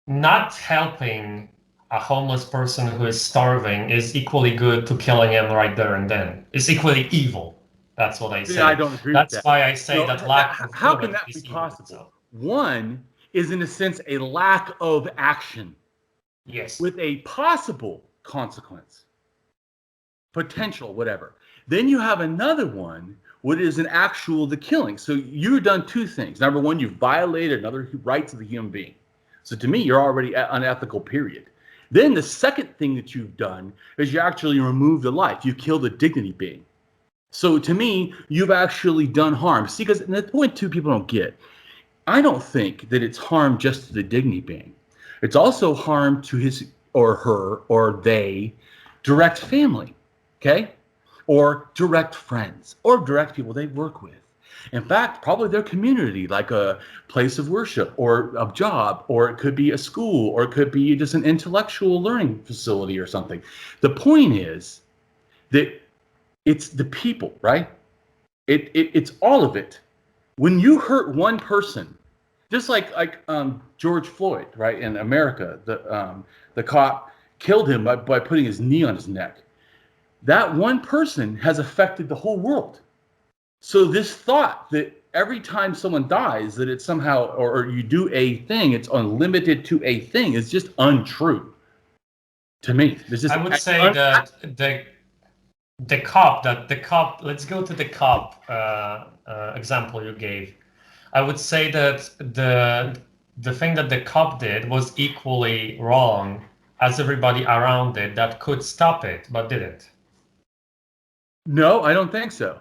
not helping a homeless person who is starving is equally good to killing him right there and then. It's equally evil. That's what I say. Yeah, I don't agree with that. That's why I say that lack of how can that be possible? So. One is, in a sense, a lack of action. Yes. With a possible consequence. Potential, whatever. Then you have another one, what is an actual, the killing. So you've done two things. Number one, you've violated another rights of the human being. So to me, you're already unethical, period. Then the second thing that you've done is you actually removed a life. You killed a dignity being. So to me, you've actually done harm. See, because the point two people don't get, I don't think that it's harm just to the dignity being. It's also harm to his or her or they direct family, okay? Or direct friends or direct people they work with. In fact, probably their community, like a place of worship or a job, or it could be a school, or it could be just an intellectual learning facility or something. The point is that it's the people, right? It's all of it. When you hurt one person, just like George Floyd, right, in America, the cop killed him by putting his knee on his neck. That one person has affected the whole world. So this thought that every time someone dies, that it's somehow, or you do a thing, it's unlimited to a thing, is just untrue to me. I would say that the cop, let's go to the cop example you gave. I would say that the thing that the cop did was equally wrong as everybody around it that could stop it, but didn't. No, I don't think so.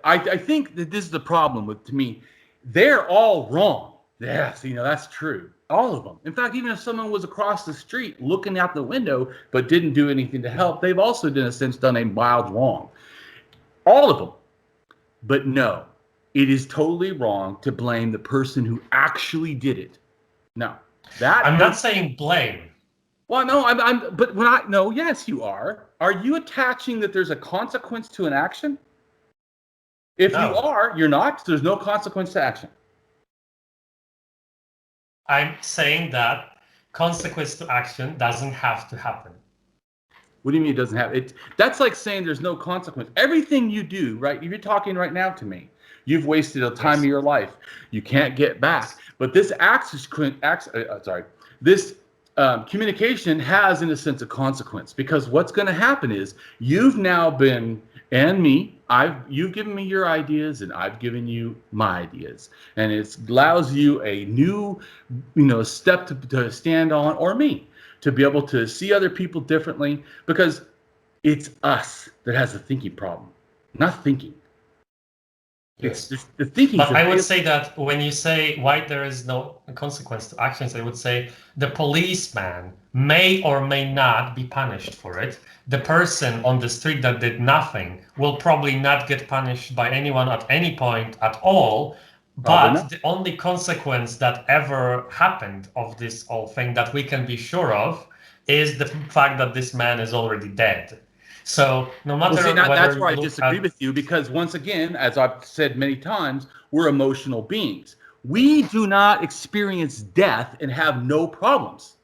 I think that this is the problem with, to me, they're all wrong. Yes, that's true. All of them. In fact, even if someone was across the street looking out the window but didn't do anything to help, they've also, in a sense, done a mild wrong. All of them. But no, it is totally wrong to blame the person who actually did it. No, I'm not saying blame. Well, no, yes, you are. Are you attaching that there's a consequence to an action? If No. you are, you're not. There's no consequence to action. I'm saying that consequence to action doesn't have to happen. What do you mean it doesn't have it? That's like saying there's no consequence. Everything you do, right? You're talking right now to me. You've wasted a time of your life. You can't get back. But this communication has, in a sense, a consequence, because what's going to happen is you've now been, and me, you've given me your ideas and I've given you my ideas, and it allows you a new, step to stand on, or me, to be able to see other people differently, because it's us that has the thinking problem, not thinking. Yes. It's the thinking. But I would say that when you say why there is no consequence to actions, I would say the policeman may or may not be punished for it. The person on the street that did nothing will probably not get punished by anyone at any point at all. But the only consequence that ever happened of this whole thing that we can be sure of is the fact that this man is already dead. So no matter that's where I disagree with you, because once again, as I've said many times, we're emotional beings. We do not experience death and have no problems.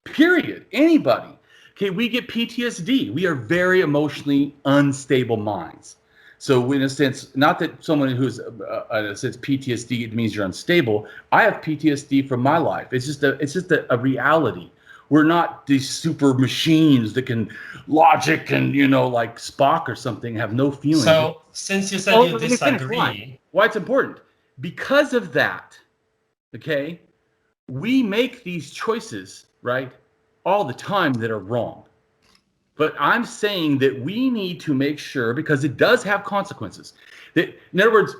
Period. Anybody. Okay, we get PTSD. We are very emotionally unstable minds. So in a sense, not that someone who's in a sense PTSD means you're unstable. I have PTSD from my life. It's just a reality. We're not these super machines that can logic and, like Spock or something, have no feelings. So since you said you disagree. Why it's important? Because of that, okay, we make these choices, right, all the time that are wrong. But I'm saying that we need to make sure, because it does have consequences, that, in other words,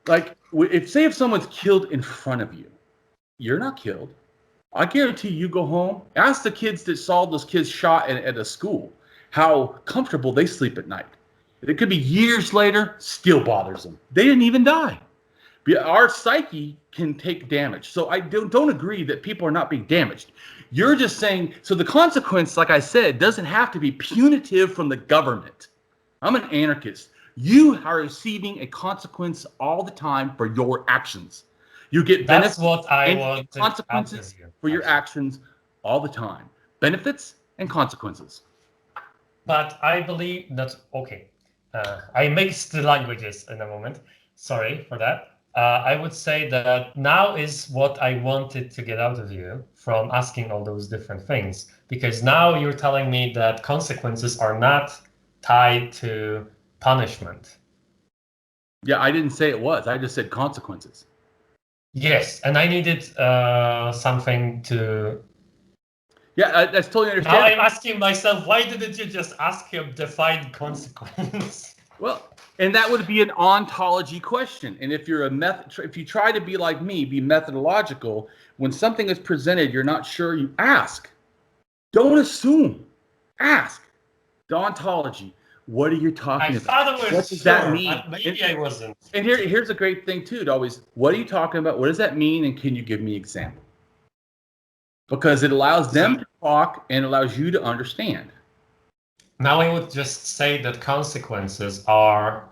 like, if someone's killed in front of you, you're not killed. I guarantee you go home, ask the kids that saw those kids shot at a school how comfortable they sleep at night. It could be years later, still bothers them. They didn't even die. Our psyche can take damage. So I don't agree that people are not being damaged. You're just saying, so the consequence, like I said, doesn't have to be punitive from the government. I'm an anarchist. You are receiving a consequence all the time for your actions. You get benefits. That's what I want. Consequences for your actions all the time. Benefits and consequences. But I believe that, okay, I mixed the languages in a moment. Sorry for that. I would say that now is what I wanted to get out of you from asking all those different things. Because now you're telling me that consequences are not tied to punishment. Yeah, I didn't say it was. I just said consequences. Yes, and I needed something to... Yeah, that's totally understandable. Now I'm asking myself, why didn't you just ask him define consequence? Well, and that would be an ontology question. And if you're if you try to be like me, be methodological, when something is presented, you're not sure, you ask. Don't assume. Ask. The ontology. What are you talking about? I thought it was What does that mean? Maybe I wasn't. And here's a great thing too, to always, what are you talking about? What does that mean? And can you give me an example? Because it allows them to talk and allows you to understand. Now I would just say that consequences are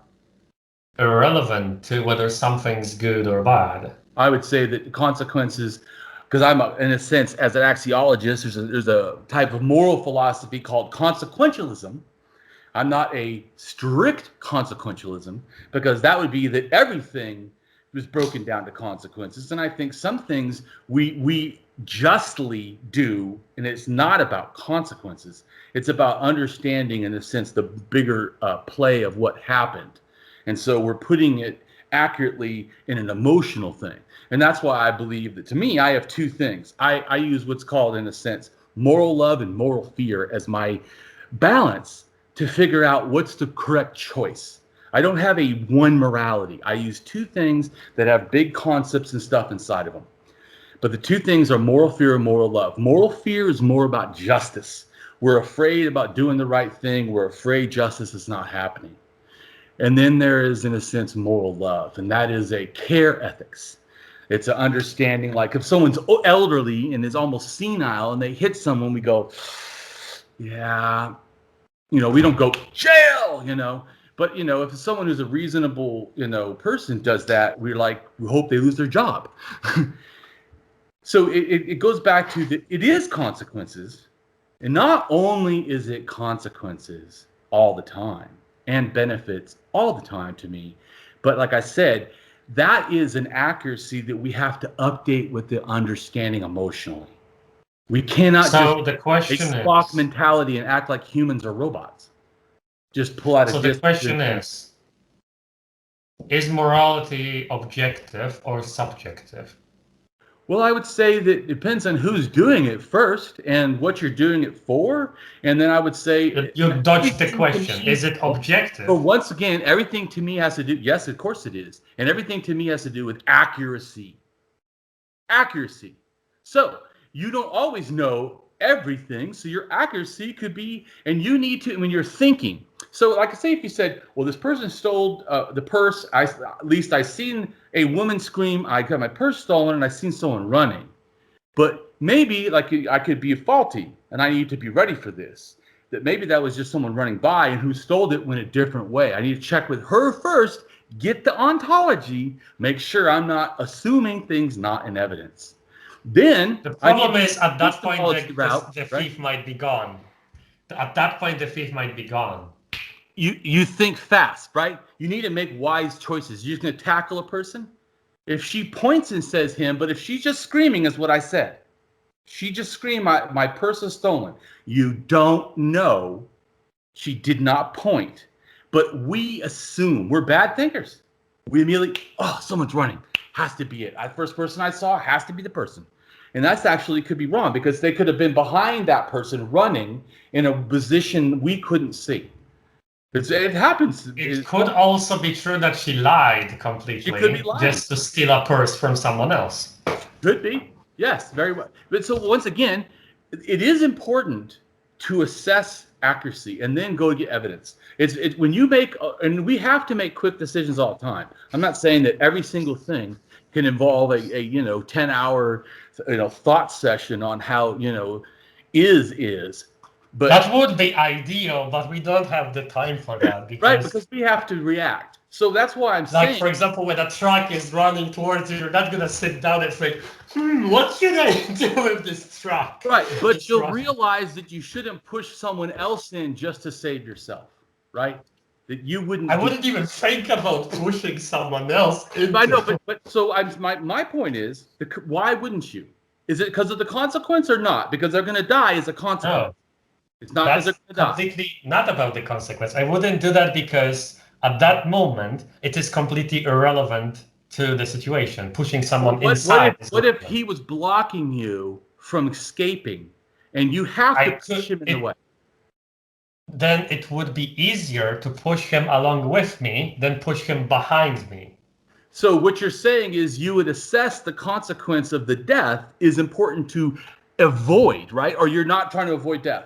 irrelevant to whether something's good or bad. I would say that consequences, because I'm in a sense, as an axiologist, there's a type of moral philosophy called consequentialism. I'm not a strict consequentialism, because that would be that everything was broken down to consequences. And I think some things we justly do, and it's not about consequences. It's about understanding, in a sense, the bigger play of what happened. And so we're putting it accurately in an emotional thing. And that's why I believe that, to me, I have two things. I use what's called, in a sense, moral love and moral fear as my balance to figure out what's the correct choice. I don't have a one morality. I use two things that have big concepts and stuff inside of them. But the two things are moral fear and moral love. Moral fear is more about justice. We're afraid about doing the right thing. We're afraid justice is not happening. And then there is, in a sense, moral love, and that is a care ethics. It's an understanding, like if someone's elderly and is almost senile and they hit someone, we go, yeah, we don't go jail, But, if someone who's a reasonable, person does that, we hope they lose their job. So it goes back to it is consequences. And not only is it consequences all the time and benefits all the time to me, but like I said, that is an accuracy that we have to update with the understanding emotionally. We cannot just block mentality and act like humans are robots. Just pull out a. So the question is morality objective or subjective? Well, I would say that it depends on who's doing it first and what you're doing it for. And then I would say... You dodged the question. Is it objective? But once again, everything to me has to do... Yes, of course it is. And everything to me has to do with accuracy. Accuracy. So you don't always know everything. So your accuracy could be... And you need to... When you're thinking... So like I say, if you said, well, this person stole the purse, at least I seen a woman scream, I got my purse stolen, and I seen someone running. But maybe I could be faulty, and I need to be ready for this. That maybe that was just someone running by, and who stole it went a different way. I need to check with her first, get the ontology, make sure I'm not assuming things not in evidence. Then the problem is at that point the thief might be gone. At that point the thief might be gone. You think fast, right? You need to make wise choices. You're just going to tackle a person. If she points and says him, but if she's just screaming, is what I said. She just screamed, my purse is stolen. You don't know. She did not point. But we assume. We're bad thinkers. We immediately, someone's running. Has to be it. The first person I saw has to be the person. And that's actually could be wrong, because they could have been behind that person running in a position we couldn't see. It happens. It could also be true that she lied completely. She could be lying. Just to steal a purse from someone else. Could be. Yes, very well. But so once again, it is important to assess accuracy and then go get evidence. It's when you make, and we have to make quick decisions all the time. I'm not saying that every single thing can involve a 10-hour thought session on how is. But that would be ideal, but we don't have the time for that. Because we have to react. So that's why I'm saying... Like, for example, when a truck is running towards you, you're not going to sit down and think, what should I do with this truck? Right, but you'll realize that you shouldn't push someone else in just to save yourself, right? That you wouldn't... I wouldn't even think about pushing someone else into... I know, but so my point is, why wouldn't you? Is it because of the consequence or not? Because they're going to die as a consequence. No. It's not That's completely not about the consequence. I wouldn't do that because at that moment it is completely irrelevant to the situation. Pushing someone inside. What if he was blocking you from escaping, and you have to push him in the way? then it would be easier to push him along with me than push him behind me. So what you're saying is you would assess the consequence of the death is important to avoid, right? Or you're not trying to avoid death.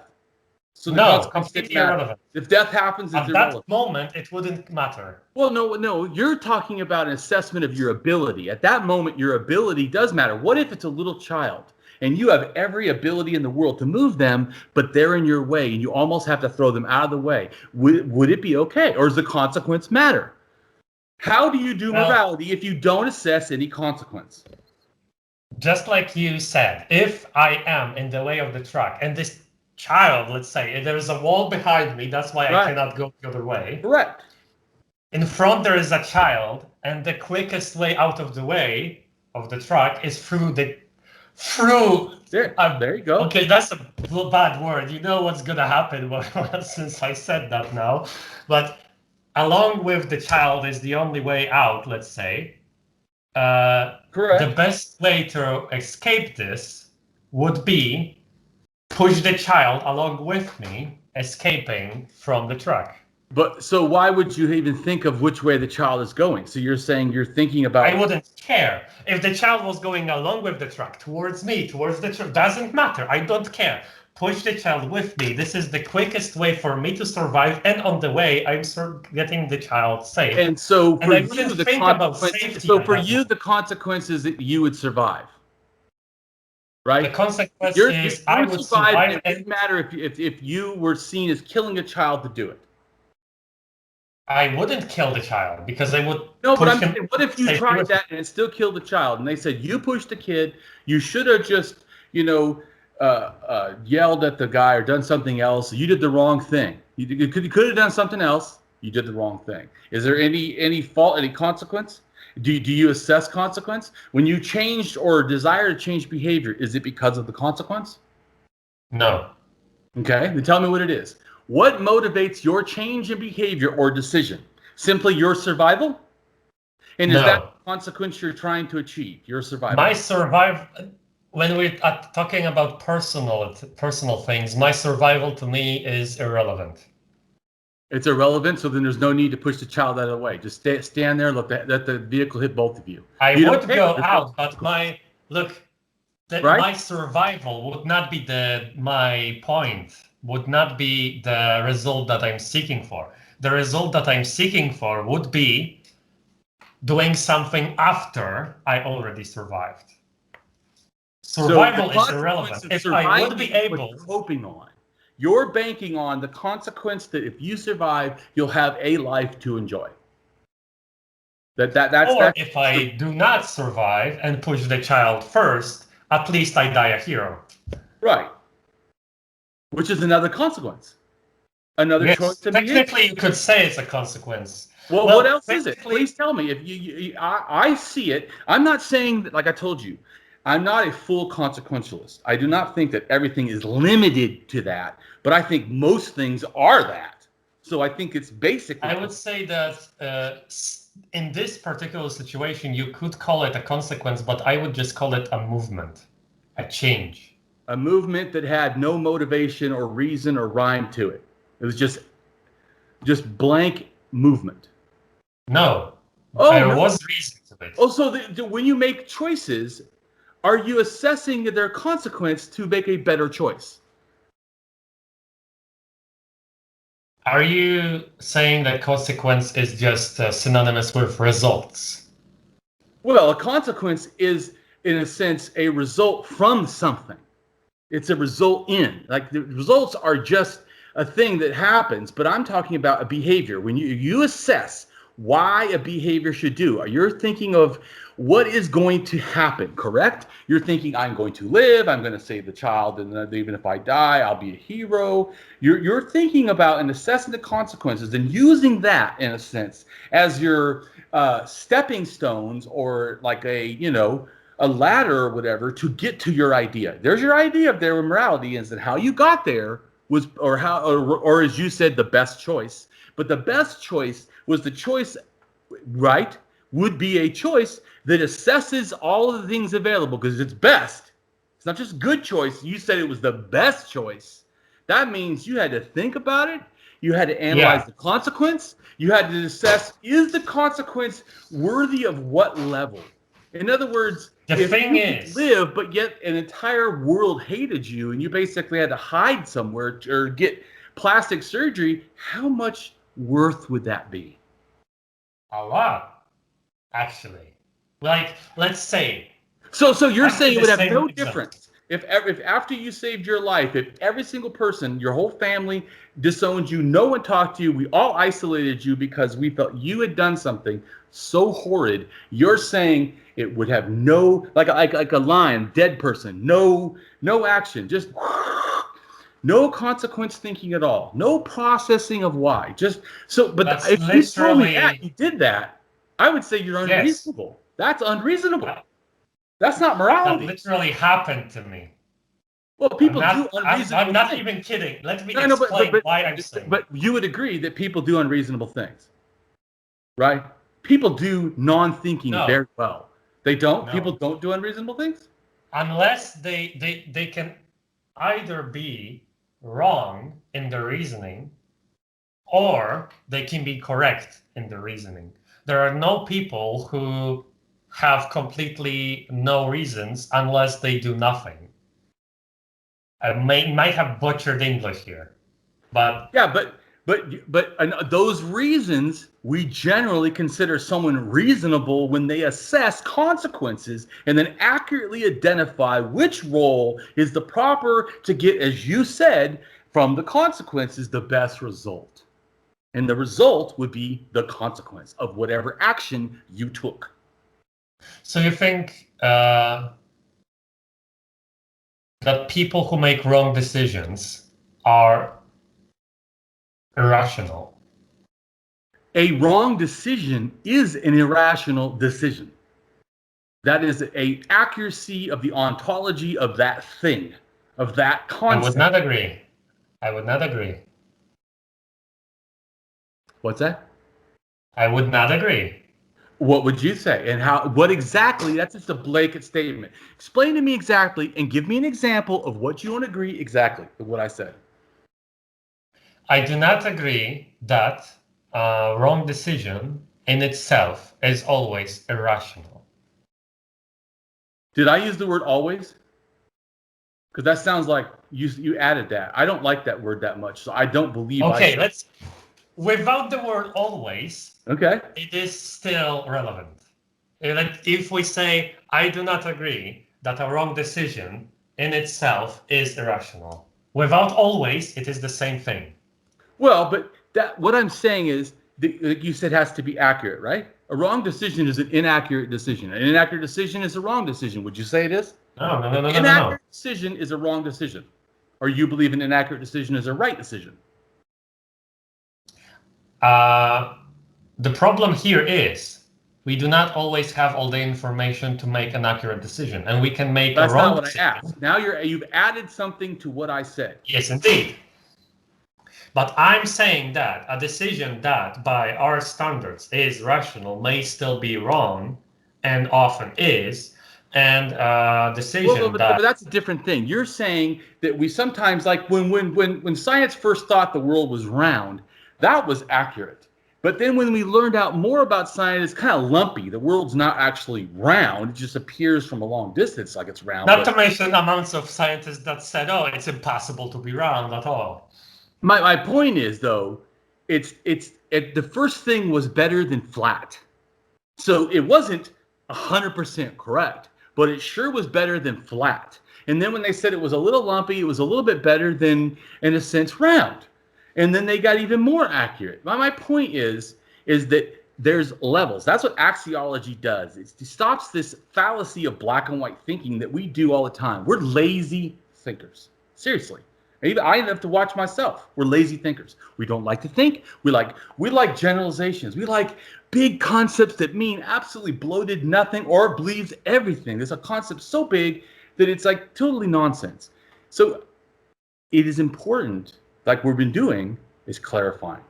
So the No, completely irrelevant. If death happens, it's irrelevant. At that moment, it wouldn't matter. Well, no, you're talking about an assessment of your ability. At that moment, your ability does matter. What if it's a little child and you have every ability in the world to move them, but they're in your way and you almost have to throw them out of the way? Would it be okay? Or does the consequence matter? How do you do morality if you don't assess any consequence? Just like you said, if I am in the way of the truck and this child, let's say, there's a wall behind me, that's why I cannot go the other way. Correct. In front there is a child, and the quickest way out of the way of the truck is through. There you go. Okay, that's a bad word. You know what's gonna happen since I said that now. But along with the child is the only way out, let's say. Correct. The best way to escape this would be push the child along with me, escaping from the truck. But so why would you even think of which way the child is going? So you're saying you're thinking about... I wouldn't care. If the child was going along with the truck, towards me, towards the truck, doesn't matter. I don't care. Push the child with me. This is the quickest way for me to survive. And on the way, I'm getting the child safe. And so for you, the consequence is that you would survive. Right? The consequence is I would survive. It wouldn't matter if you were seen as killing a child to do it. I wouldn't kill the child because I would. No, but I'm saying, what if you tried that and it still killed the child? And they said you pushed the kid. You should have just, yelled at the guy or done something else. You did the wrong thing. You could have done something else. You did the wrong thing. Is there any fault, any consequence? Do you assess consequence? When you changed or desire to change behavior, is it because of the consequence? No. Okay, then tell me what it is. What motivates your change in behavior or decision? Simply your survival? And is that the consequence you're trying to achieve, your survival? My survival, when we're talking about personal things, my survival to me is irrelevant. It's irrelevant, so then there's no need to push the child out of the way. Just stand there, let the vehicle hit both of you. I would go out, but my survival would not be my point, would not be the result that I'm seeking for. The result that I'm seeking for would be doing something after I already survived. Survival is irrelevant. If I would be able... hoping on. You're banking on the consequence that if you survive, you'll have a life to enjoy. If I do not survive and push the child first, at least I die a hero. Right. Which is another consequence. Another choice to be. Technically, you could say it's a consequence. Well, what else is it? Please tell me. If I see it. I'm not saying that, like I told you, I'm not a full consequentialist. I do not think that everything is limited to that, but I think most things are that. So I think it's basically... I would say that in this particular situation, you could call it a consequence, but I would just call it a movement, a change. A movement that had no motivation or reason or rhyme to it. It was just blank movement. No. There was reason to it. Oh, so when you make choices... are you assessing their consequence to make a better choice? Are you saying that consequence is just synonymous with results? Well, a consequence is, in a sense, a result from something. It's a result in. Like, the results are just a thing that happens, but I'm talking about a behavior. When you assess why a behavior should do, you're thinking of what is going to happen, correct? You're thinking, I'm going to live, I'm going to save the child, and even if I die, I'll be a hero. You're thinking about and assessing the consequences and using that, in a sense, as your stepping stones or like a ladder or whatever to get to your idea. There's your idea of their morality, is that how you got there was, or as you said, the best choice. But the best choice was the choice, right, would be a choice that assesses all of the things available because it's best. It's not just good choice. You said it was the best choice. That means you had to think about it. You had to analyze the consequence. You had to assess, is the consequence worthy of what level? In other words, if you could live, but yet an entire world hated you and you basically had to hide somewhere or get plastic surgery, how much worth would that be? A lot, actually. Like, let's say. So you're saying it would have no difference if after you saved your life, if every single person, your whole family disowned you, no one talked to you, we all isolated you because we felt you had done something so horrid, you're saying it would have no, like a lion, dead person, no action, just no consequence thinking at all, no processing of why, just so. But if you told me that you did that, I would say you're unreasonable. That's unreasonable. That's not morality. That literally happened to me. Well, people do unreasonable things. I'm not even kidding. Let me explain why I'm saying. But you would agree that people do unreasonable things, right? People do non-thinking very well. They don't? No. People don't do unreasonable things? Unless they can either be wrong in the reasoning or they can be correct in the reasoning. There are no people who have completely no reasons unless they do nothing. I might have butchered English here, but yeah, but those reasons we generally consider someone reasonable when they assess consequences and then accurately identify which role is the proper to get, as you said, from the consequences the best result, and the result would be the consequence of whatever action you took. So you think that people who make wrong decisions are irrational? A wrong decision is an irrational decision. That is an accuracy of the ontology of that thing, of that concept. I would not agree. I would not agree. What's that? I would not agree. What would you say? And how? What exactly? That's just a blanket statement. Explain to me exactly and give me an example of what you don't agree exactly with what I said. I do not agree that a wrong decision in itself is always irrational. Did I use the word always? Because that sounds like you added that. I don't like that word that much, so I don't believe. Okay, let's. Without the word always, it is still relevant. Like if we say, I do not agree that a wrong decision in itself is irrational. Without always, it is the same thing. Well, but what I'm saying is, like you said, has to be accurate, right? A wrong decision is an inaccurate decision. An inaccurate decision is a wrong decision. Would you say it is? No. An inaccurate decision is a wrong decision. Or you believe an inaccurate decision is a right decision? The problem here is we do not always have all the information to make an accurate decision, and we can make a wrong decision. That's not what I asked. Now you've added something to what I said. Yes, indeed. But I'm saying that a decision that by our standards is rational may still be wrong, and often is, and a decision but that's a different thing. You're saying that we sometimes, like when science first thought the world was round, that was accurate. But then when we learned out more about science, it's kind of lumpy. The world's not actually round. It just appears from a long distance like it's round. Not to mention amounts of scientists that said, oh, it's impossible to be round at all. My point is, though, the first thing was better than flat. So it wasn't 100% correct, but it sure was better than flat. And then when they said it was a little lumpy, it was a little bit better than, in a sense, round. And then they got even more accurate. My point is that there's levels. That's what axiology does. It stops this fallacy of black and white thinking that we do all the time. We're lazy thinkers. Seriously. Even I have to watch myself. We're lazy thinkers. We don't like to think. We like generalizations. We like big concepts that mean absolutely bloated nothing or believes everything. There's a concept so big that it's like totally nonsense. So it is important, like we've been doing, is clarifying.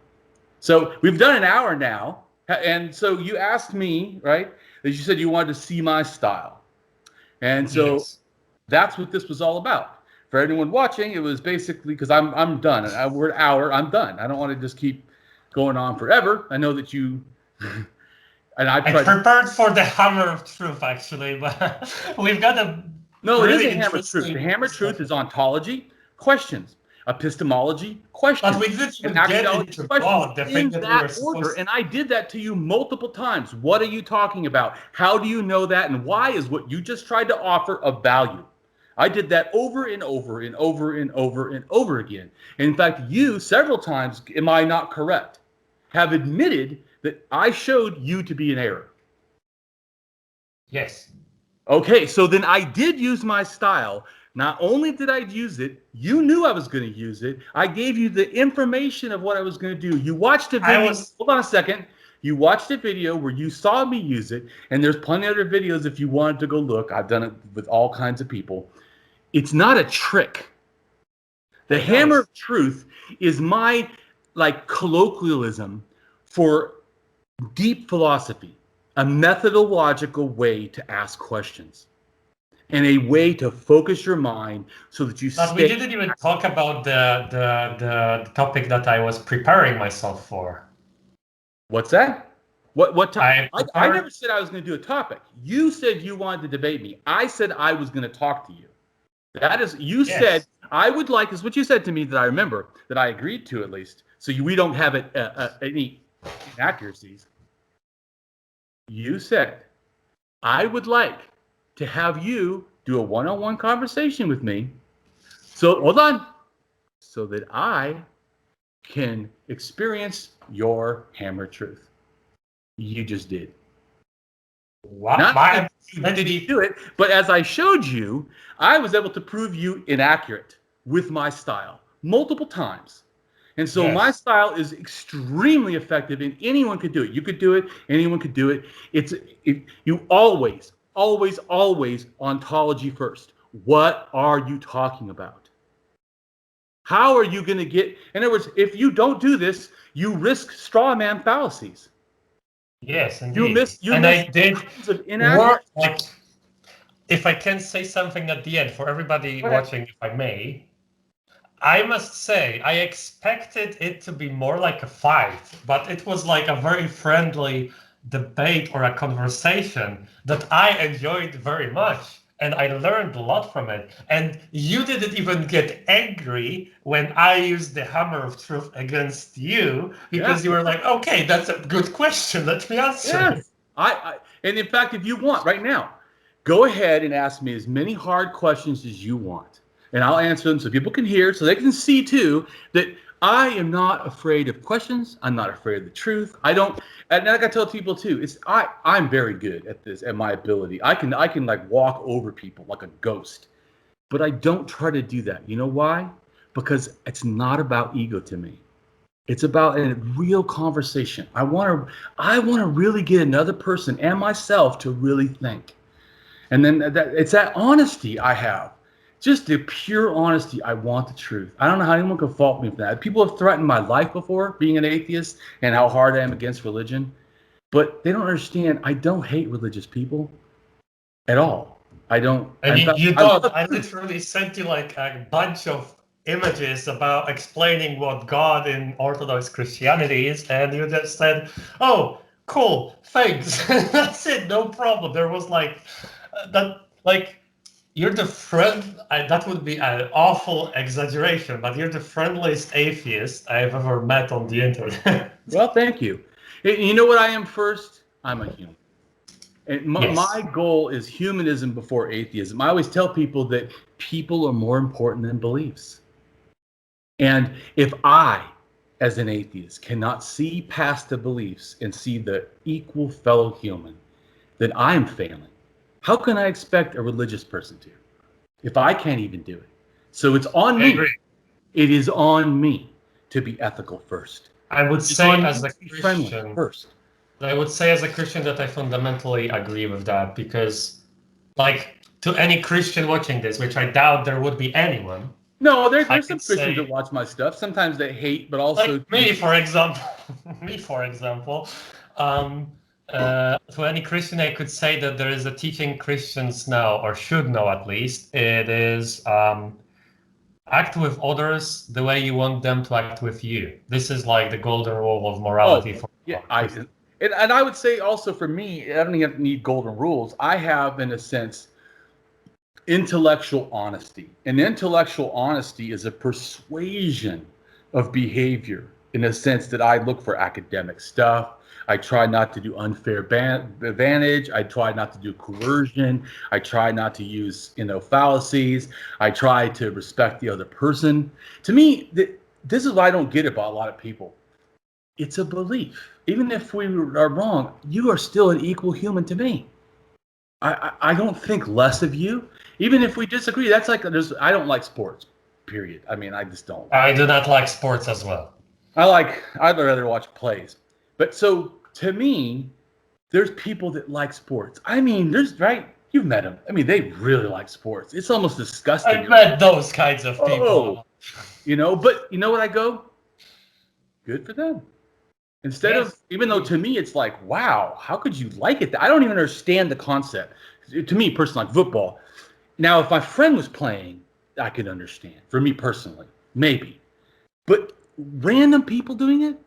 So we've done an hour now, and so you asked me, right, that you said you wanted to see my style. And so that's what this was all about. for anyone watching, it was basically because I'm done. We're an hour. I'm done. I don't want to just keep going on forever. I know that you and I prepared for the hammer of truth, actually, but we've got a no. really It is a hammer of truth. The hammer of truth is ontology, questions, epistemology, questions, but we didn't even and get axiology, into questions the thing in that we that were supposed order. And I did that to you multiple times. What are you talking about? How do you know that? And why is what you just tried to offer of value? I did that over and over and over and over and over again. And in fact, you several times, am I not correct, have admitted that I showed you to be in error. Yes. Okay, so then I did use my style. Not only did I use it, you knew I was going to use it. I gave you the information of what I was going to do. You watched a video. Hold on a second. You watched a video where you saw me use it, and there's plenty of other videos if you wanted to go look. I've done it with all kinds of people. It's not a trick. The hammer of truth is my colloquialism for deep philosophy, a methodological way to ask questions and a way to focus your mind so that you But we didn't even talk about the topic that I was preparing myself for. What's that? What topic? I never said I was going to do a topic. You said you wanted to debate me. I said I was going to talk to you. That is, you said, I would like, is what you said to me that I remember, that I agreed to at least, so we don't have any inaccuracies. You said, I would like to have you do a one-on-one conversation with me. So, hold on, so that I can experience your hammer truth. You just did. What? When did he do it? But as I showed you, I was able to prove you inaccurate with my style multiple times. And so my style is extremely effective, and anyone could do it. You could do it. Anyone could do it. You always ontology first. What are you talking about? How are you going to get? In other words, if you don't do this, you risk straw man fallacies. Yes, indeed. I did work, if I can say something at the end for everybody watching, if I may, I must say I expected it to be more like a fight, but it was like a very friendly debate or a conversation that I enjoyed very much. And I learned a lot from it. And you didn't even get angry when I used the hammer of truth against you, because you were like, okay, that's a good question. Let me answer. Yes. And in fact, if you want right now, go ahead and ask me as many hard questions as you want. And I'll answer them so people can hear, so they can see too that I am not afraid of questions. I'm not afraid of the truth. I don't, and like I tell people too, I'm very good at this, at my ability. I can like walk over people like a ghost, but I don't try to do that. You know why? Because it's not about ego to me. It's about a real conversation. I want to really get another person and myself to really think. And then it's that honesty I have. Just the pure honesty. I want the truth. I don't know how anyone can fault me for that. People have threatened my life before, being an atheist, and how hard I am against religion. But they don't understand. I don't hate religious people at all. I don't. And you don't. I literally sent you like a bunch of images about explaining what God in Orthodox Christianity is, and you just said, "Oh, cool, thanks." That's it. No problem. There was like that. Like, you're the friend. That would be an awful exaggeration, but you're the friendliest atheist I've ever met on the internet. Well, thank you. You know what I am first? I'm a human. And my goal is humanism before atheism. I always tell people that people are more important than beliefs. And if I, as an atheist, cannot see past the beliefs and see the equal fellow human, then I am failing. How can I expect a religious person to, if I can't even do it? So it's on me. It is on me to be ethical first. I would say as a Christian first. I would say as a Christian that I fundamentally agree with that, because, like, to any Christian watching this, which I doubt there would be anyone. No, there's some Christians that watch my stuff. Sometimes they hate, but also like me, for example. To any Christian, I could say that there is a teaching Christians know, or should know at least. It is act with others the way you want them to act with you. This is like the golden rule of morality. And I would say also for me, I don't even need golden rules. I have, in a sense, intellectual honesty. And intellectual honesty is a persuasion of behavior, in a sense that I look for academic stuff. I try not to do unfair advantage. I try not to do coercion. I try not to use, fallacies. I try to respect the other person. To me, this is what I don't get about a lot of people. It's a belief. Even if we are wrong, you are still an equal human to me. I don't think less of you. Even if we disagree, that's like I don't like sports, period. I mean, I just don't. I do not like sports as well. I'd rather watch plays. But so to me, there's people that like sports. I mean, you've met them. I mean, they really like sports. It's almost disgusting. I've met those kinds of people. But you know what I go? Good for them. Instead of, even though to me it's like, wow, how could you like it? I don't even understand the concept. To me personally, like football. Now, if my friend was playing, I could understand. For me personally, maybe. But random people doing it,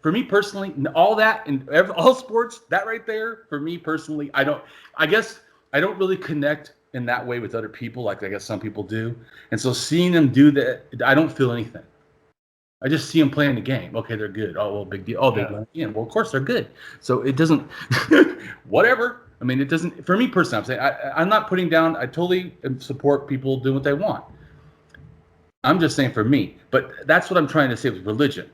for me personally, all that and all sports, that right there, for me personally, I guess I don't really connect in that way with other people like I guess some people do. And so seeing them do that, I don't feel anything. I just see them playing the game. Okay, they're good. Oh, well, big deal. Oh, they won again. Well, of course they're good. So it doesn't, whatever. I mean, it doesn't, for me personally, I'm saying, I'm not putting down, I totally support people doing what they want. I'm just saying for me. But that's what I'm trying to say with religion.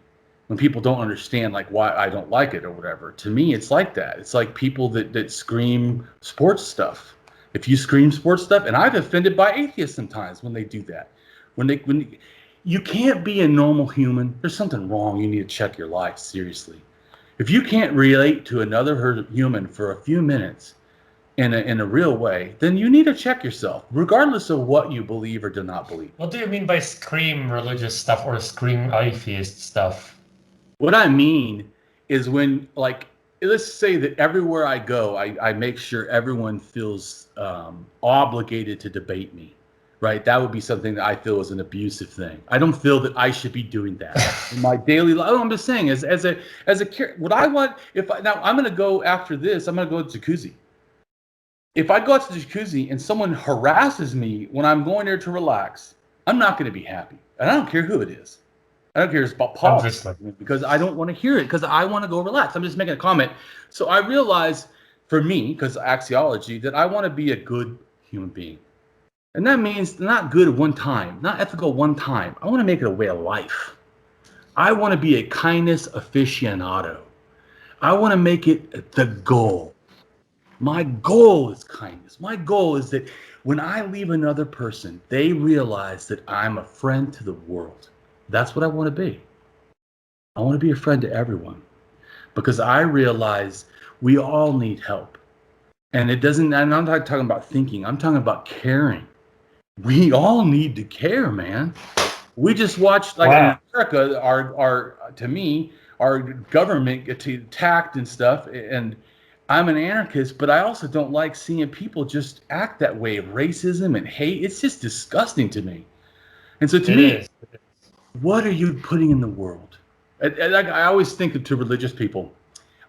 When people don't understand like why I don't like it or whatever. To me, it's like that. It's like people that scream sports stuff. If you scream sports stuff, and I've offended by atheists sometimes when they do that. When you can't be a normal human. There's something wrong. You need to check your life seriously. If you can't relate to another human for a few minutes in a real way, then you need to check yourself, regardless of what you believe or do not believe. What do you mean by scream religious stuff or scream atheist stuff? What I mean is when, like, let's say that everywhere I go, I make sure everyone feels obligated to debate me. Right, that would be something that I feel is an abusive thing. I don't feel that I should be doing that in my daily life. I'm just saying, as a what I want. Now I'm going to go after this. I'm going to go to jacuzzi. If I go out to the jacuzzi and someone harasses me when I'm going there to relax, I'm not going to be happy, and I don't care who it is. I don't care if it's about politics because I don't want to hear it because I want to go relax. I'm just making a comment. So I realize, for me, because Axiology, that I want to be a good human being. And that means not good one time, not ethical one time. I want to make it a way of life. I want to be a kindness aficionado. I want to make it the goal. My goal is kindness. My goal is that when I leave another person, they realize that I'm a friend to the world. That's what I want to be. I want to be a friend to everyone because I realize we all need help. And and I'm not talking about thinking, I'm talking about caring. We all need to care, man. We just watched, like, in America, our government get attacked and stuff. And I'm an anarchist, but I also don't like seeing people just act that way. Racism and hate, it's just disgusting to me. And so to me, what are you putting in the world? I always think to religious people,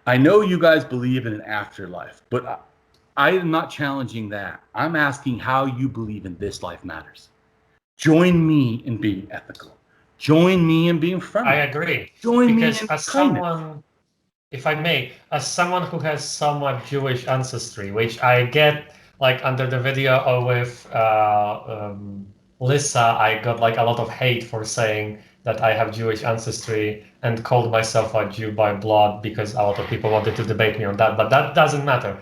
I know you guys believe in an afterlife, but I am not challenging that. I'm asking how you believe in this life matters. Join me in being ethical. Join me in being friendly. I agree. Join because me in as kindness. someone, if I may, as someone who has somewhat Jewish ancestry, which I get, like under the video with Lisa, I got like a lot of hate for saying that I have Jewish ancestry and called myself a Jew by blood because a lot of people wanted to debate me on that, but that doesn't matter.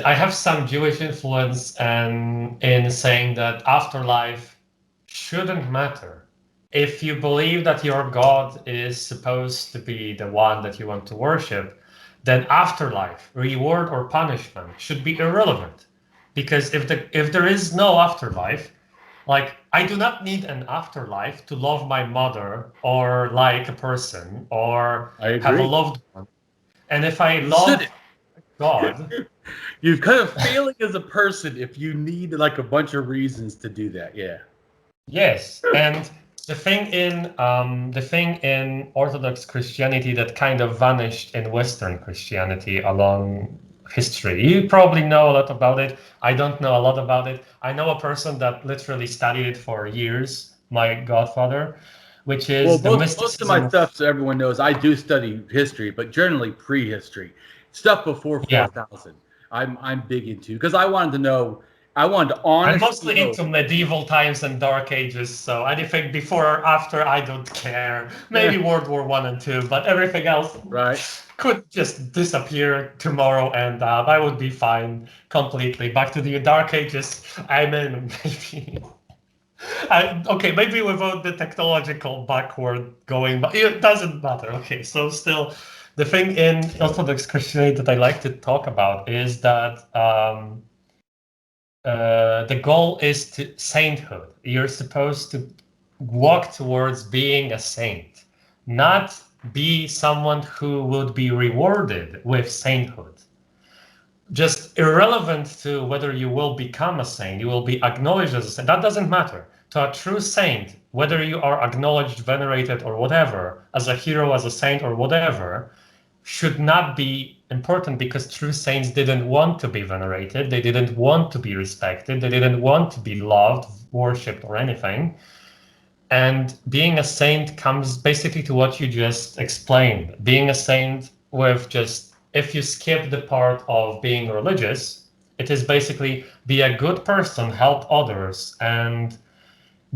I have some Jewish influence in saying that afterlife shouldn't matter. If you believe that your God is supposed to be the one that you want to worship, then afterlife, reward or punishment, should be irrelevant. Because if there is no afterlife, like, I do not need an afterlife to love my mother or like a person or have a loved one. And if I love God... You're kind of failing as a person if you need like a bunch of reasons to do that. Yeah. Yes, and the thing in Orthodox Christianity that kind of vanished in Western Christianity along history. You probably know a lot about it. I don't know a lot about it. I know a person that literally studied it for years, my godfather, which Well, is the most of my mysticism. stuff, so everyone knows, I do study history, but generally prehistory, stuff before Yeah, 4000. I'm big into because I wanted to know, I wanted to I'm honestly mostly know. into medieval times and Dark Ages, so anything before or after, I don't care. Maybe World War One and Two, but everything else Right. could just disappear tomorrow, and I would be fine completely. Back to the Dark Ages, I'm in. Maybe. Okay, maybe without the technological backward going, but it doesn't matter. Okay, so still, the thing in Orthodox Christianity that I like to talk about is that. The goal is to sainthood. You're supposed to walk towards being a saint, not be someone who would be rewarded with sainthood. Just irrelevant to whether you will become a saint, you will be acknowledged as a saint. That doesn't matter. To a true saint, whether you are acknowledged, venerated, or whatever, as a hero, as a saint, or whatever, should not be important because true saints didn't want to be venerated, they didn't want to be respected, they didn't want to be loved, worshipped, or anything. And being a saint comes basically to what you just explained. Being a saint with just, if you skip the part of being religious, it is basically be a good person, help others, and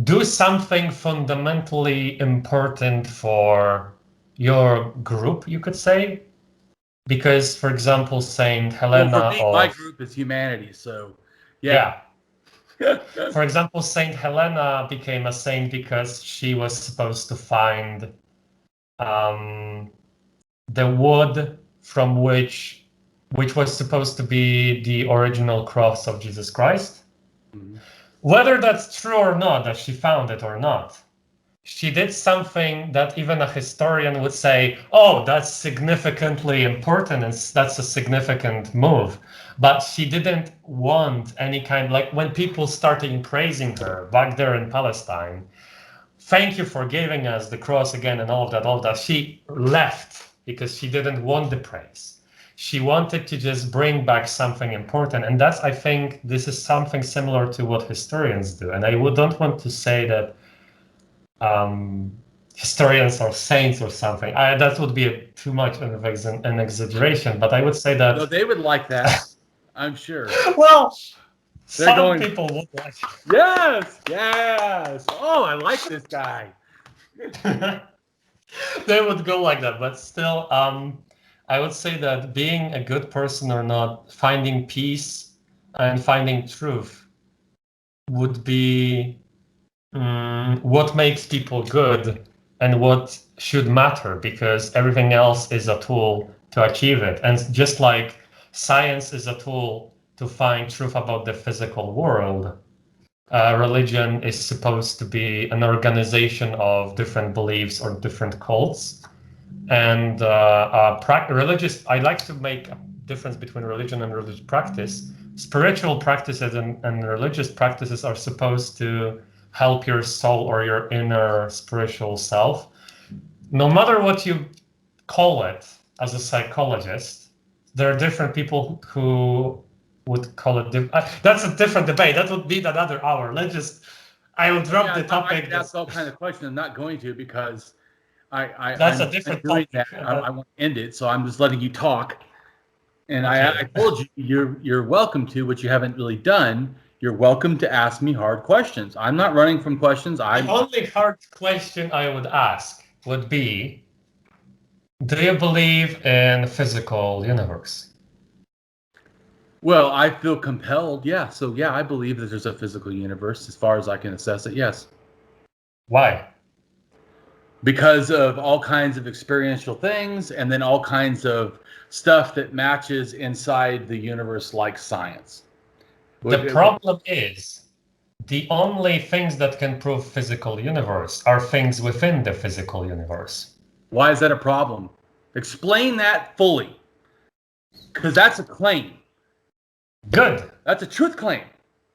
do something fundamentally important for your group, you could say. Because, for example, Saint Well, for Helena me, my of, group is humanity, so yeah. yeah, for example, Saint Helena became a saint because she was supposed to find um, the wood from which was supposed to be the original cross of Jesus Christ. Mhm. Whether that's true or not, that she found it or not, she did something that even a historian would say, oh, that's significantly important and that's a significant move. But she didn't want any kind, like when people started praising her back there in Palestine, thank you for giving us the cross again and all of that. She left because she didn't want the praise. She wanted to just bring back something important. And that's, I think, this is something similar to what historians do. And I don't want to say that historians are saints or something. That would be too much an exaggeration, but I would say No, that, they would like that, I'm sure. well, They're some going, people would like. yes, yes. Oh, I like this guy. They would go like that, but still, I would say that being a good person or not, finding peace and finding truth would be what makes people good and what should matter, because everything else is a tool to achieve it. And just like science is a tool to find truth about the physical world, religion is supposed to be an organization of different beliefs or different cults. And religious, I like to make a difference between religion and religious practice. Spiritual practices and religious practices are supposed to help your soul or your inner spiritual self. No matter what you call it as a psychologist, there are different people who would call it. That's a different debate. That would need another hour. I will drop Yeah, the I topic. could ask all kinds of questions. I'm not going to because That's I'm a different doing topic. that. I want to end it, so I'm just letting you talk. And I Okay. told you you're welcome to, what you haven't really done. You're welcome to ask me hard questions. I'm not running from questions. The only hard question I would ask would be, do you believe in physical universe? Well, I feel compelled. Yeah. So yeah, I believe that there's a physical universe as far as I can assess it. Yes. Why? Because of all kinds of experiential things and then all kinds of stuff that matches inside the universe, like science. The problem is the only things that can prove physical universe are things within the physical universe. Why is that a problem? Explain that fully. Because that's a claim. Good. That's a truth claim.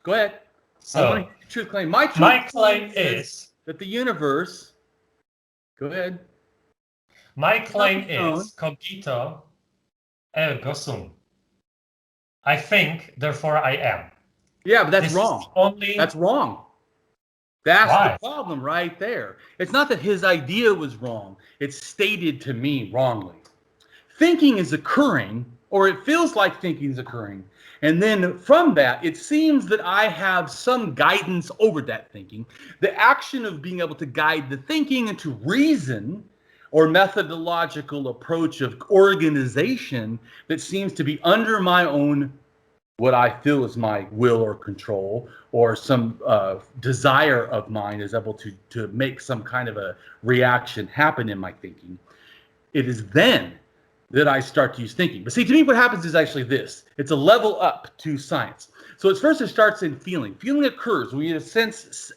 Go ahead. So, I want to hear your truth claim. My claim is that the universe. Go ahead. My claim is cogito ergo sum. I think, therefore I am. Yeah, but that's wrong. That's wrong. That's the problem right there. It's not that his idea was wrong. It's stated to me wrongly. Thinking is occurring, or it feels like thinking is occurring. And then from that, it seems that I have some guidance over that thinking. The action of being able to guide the thinking into reason or methodological approach of organization that seems to be under my own, what I feel is my will or control, or some desire of mine is able to make some kind of a reaction happen in my thinking. It is then that I start to use thinking. But see, to me, what happens is actually this. It's a level up to science. So at first it starts in feeling. Feeling occurs when you sense.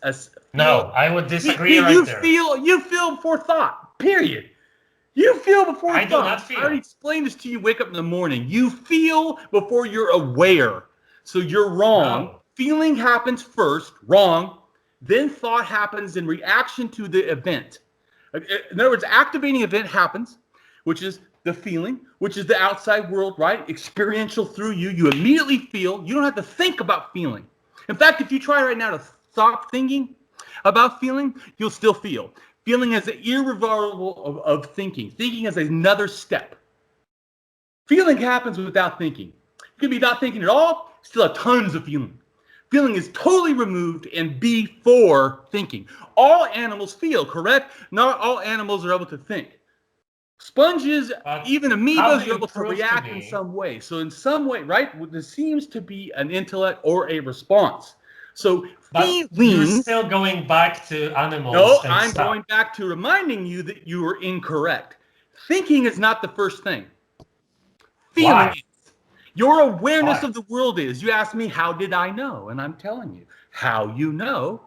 No, I would disagree right there. You feel before thought, period. You feel before thought. I do not feel. I already explained this to you. Wake up in the morning. You feel before you're aware. So you're wrong. No. Feeling happens first, wrong. Then thought happens in reaction to the event. In other words, activating event happens, which is the feeling, which is the outside world, right? Experiential through you. You immediately feel. You don't have to think about feeling. In fact, if you try right now to stop thinking about feeling, you'll still feel. Feeling is irreversible of thinking. Thinking is another step. Feeling happens without thinking. You can be not thinking at all, still have tons of feeling. Feeling is totally removed and before thinking. All animals feel, correct? Not all animals are able to think. Sponges, even amoebas are able to react in some way. So in some way, right, there seems to be an intellect or a response. So you're still going back to animals. No, I'm going back to reminding you that you are incorrect. Thinking is not the first thing. Feeling is. Your awareness of the world is. You ask me, how did I know? And I'm telling you, how you know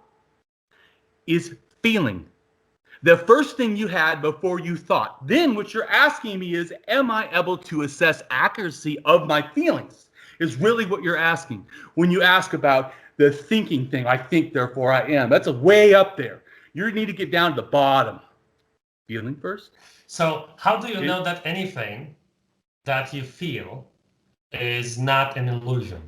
is feeling. The first thing you had before you thought. Then what you're asking me is, am I able to assess accuracy of my feelings? Is really what you're asking. When you ask about the thinking thing, I think, therefore I am. That's a way up there. You need to get down to the bottom. Feeling first. So how do you know that anything that you feel is not an illusion?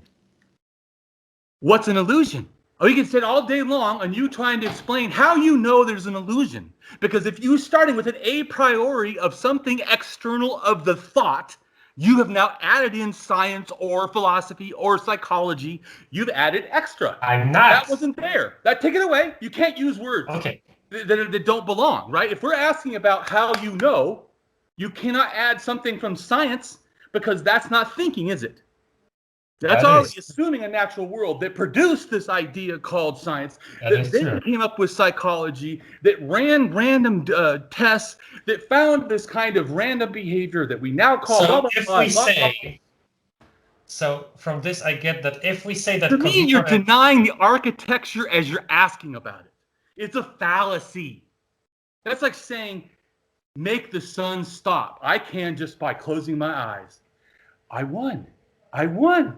What's an illusion? Oh, you can sit all day long and you trying to explain how you know there's an illusion. Because if you're starting with an a priori of something external of the thought, you have now added in science or philosophy or psychology. You've added extra. I'm not. That wasn't there. Take it away. You can't use words that don't belong, right? If we're asking about how you know, you cannot add something from science because that's not thinking, is it? That's already assuming a natural world that produced this idea called science, that then came up with psychology, that ran random tests, that found this kind of random behavior that we now call. So from this, I get that if we say that... To me, you're denying the architecture as you're asking about it. It's a fallacy. That's like saying, make the sun stop. I can just by closing my eyes. I won.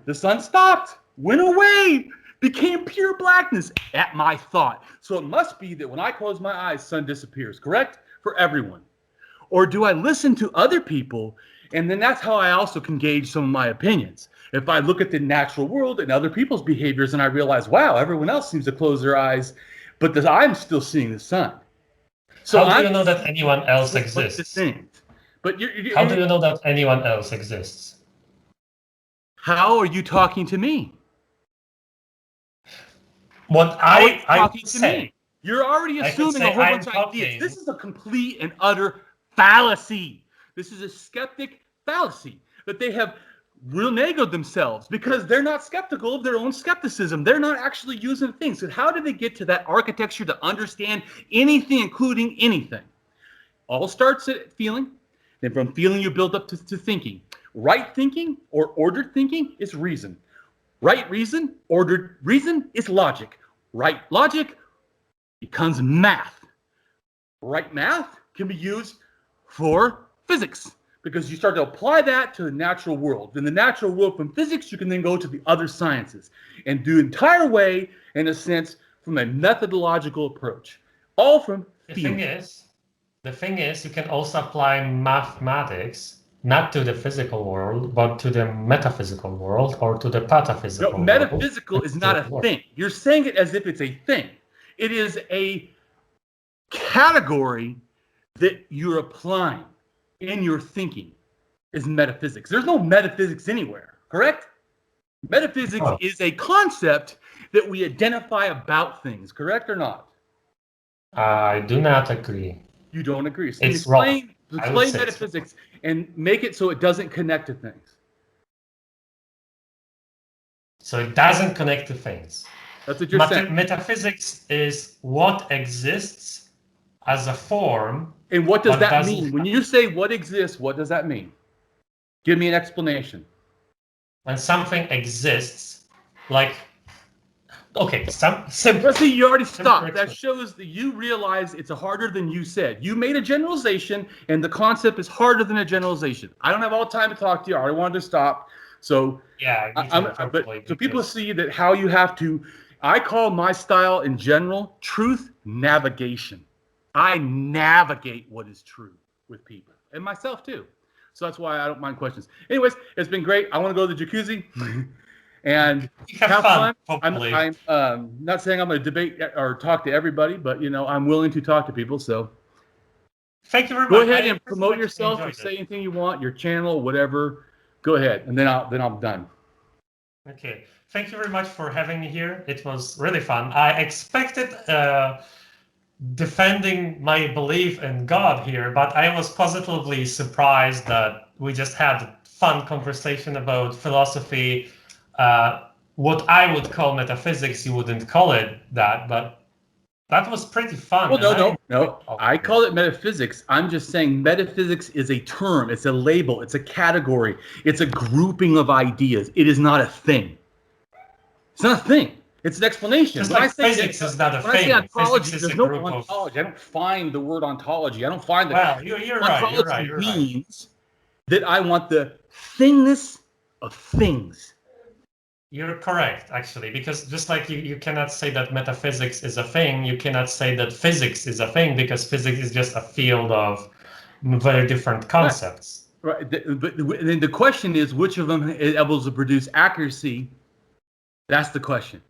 The sun stopped, went away, became pure blackness at my thought. So it must be that when I close my eyes, sun disappears, correct? For everyone. Or do I listen to other people? And then that's how I also can gauge some of my opinions. If I look at the natural world and other people's behaviors and I realize, wow, everyone else seems to close their eyes, but I'm still seeing the sun. So how do you know that anyone else exists? But how do you know that anyone else exists? How are you talking to me? What I say. You're already assuming a whole bunch of ideas. This is a complete and utter fallacy. This is a skeptic fallacy that they have renegoed themselves because they're not skeptical of their own skepticism. They're not actually using things. So how did they get to that architecture to understand anything, including anything? All starts at feeling. Then from feeling you build up to thinking. Right thinking or ordered thinking is reason. Right reason, ordered reason is logic. Right logic becomes math. Right math can be used for physics because you start to apply that to the natural world. In the natural world from physics, you can then go to the other sciences and do entire way, in a sense, from a methodological approach. All from feeling. The thing is, you can also apply mathematics not to the physical world, but to the metaphysical world or to the pataphysical world. Metaphysical is not a thing. You're saying it as if it's a thing. It is a category that you're applying in your thinking is metaphysics. There's no metaphysics anywhere, correct? Metaphysics is a concept that we identify about things, correct or not? I do not agree. You don't agree. So it's wrong. Explain metaphysics and make it so it doesn't connect to things. So it doesn't connect to things. That's what you're saying. Metaphysics is what exists as a form. And what does that mean? When you say what exists, what does that mean? Give me an explanation. When something exists, like, okay, see, you already stopped. That shows that you realize it's harder than you said. You made a generalization, and the concept is harder than a generalization. I don't have all the time to talk to you. I already wanted to stop. So yeah, but people see that how you have to. I call my style in general truth navigation. I navigate what is true with people and myself too. So that's why I don't mind questions. Anyways, it's been great. I want to go to the jacuzzi and have fun. I'm not saying I'm going to debate or talk to everybody, but I'm willing to talk to people. So thank you very much. Go ahead and promote yourself or say anything you want, your channel, whatever. Go ahead, and then I'm done. Okay. Thank you very much for having me here. It was really fun. I expected defending my belief in God here, but I was positively surprised that we just had a fun conversation about philosophy. What I would call metaphysics, you wouldn't call it that, but that was pretty fun. Well, no. I call it metaphysics. I'm just saying metaphysics is a term. It's a label. It's a category. It's a grouping of ideas. It is not a thing. It's not a thing. It's an explanation. Just like physics is not a thing. When I say ontology, there's no ontology. I don't find the word ontology. I don't find the well, you're right. You're means that I want the thingness of things. You're correct, actually, because just like you cannot say that metaphysics is a thing, you cannot say that physics is a thing, because physics is just a field of very different concepts. Right. But then the question is, which of them is able to produce accuracy? That's the question.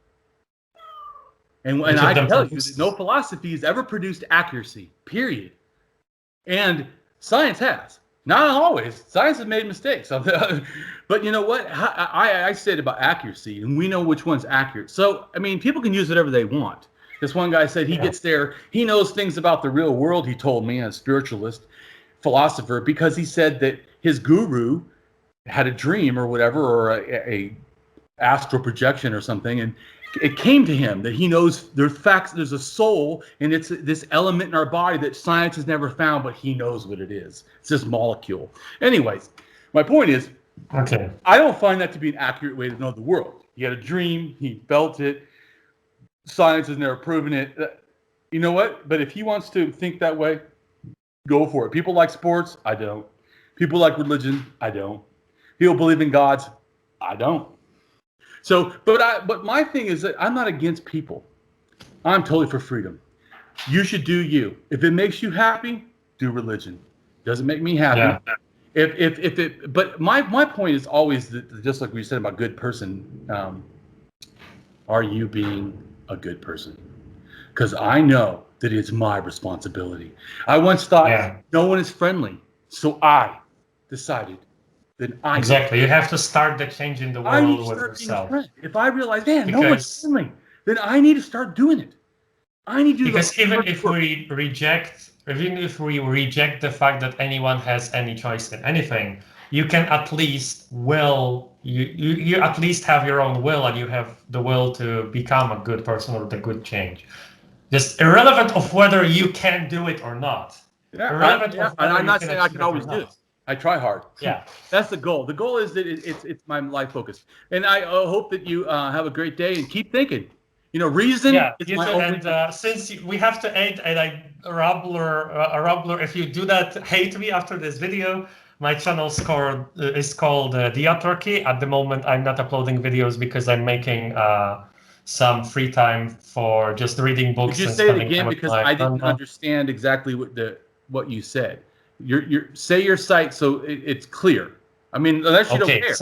And I tell you that no philosophy has ever produced accuracy, period. And science has. Not always. Science has made mistakes. But you know what? I said about accuracy, and we know which one's accurate. So, I mean, people can use whatever they want. This one guy said he gets there, he knows things about the real world, he told me, a spiritualist philosopher, because he said that his guru had a dream or whatever, or a astral projection or something, and it came to him that he knows there's a soul, and it's this element in our body that science has never found, but he knows what it is. It's this molecule. Anyways, my point is, okay, I don't find that to be an accurate way to know the world. He had a dream, he felt it, science has never proven it. You know what? But if he wants to think that way, go for it. People like sports, I don't. People like religion, I don't. People believe in gods, I don't. So, but my thing is that I'm not against people. I'm totally for freedom. You should do you. If it makes you happy, do religion. Doesn't make me happy. Yeah. But my point is always that, just like we said about good person, are you being a good person? Because I know that it's my responsibility. I once thought no one is friendly, so I decided. Then exactly. You have to start the change in the world with yourself. If I realize, man, no one's friendly, then I need to start doing it. I need to do because even if we reject the fact that anyone has any choice in anything, you can at least you at least have your own will, and you have the will to become a good person or the good change. Just irrelevant of whether you can do it or not. And I'm not saying I can always do it. I try hard. Yeah, that's the goal. The goal is that it's my life focus, and I hope that you have a great day and keep thinking. Reason is my only. And since we have to end, and Rabbler, if you do that, hate me after this video. My channel is called The Autarky. At the moment, I'm not uploading videos because I'm making some free time for just reading books. Could you and say it spending again, time with because my I didn't grandma. understand exactly what you said. Say your site so it's clear. I mean, unless you don't Okay, care.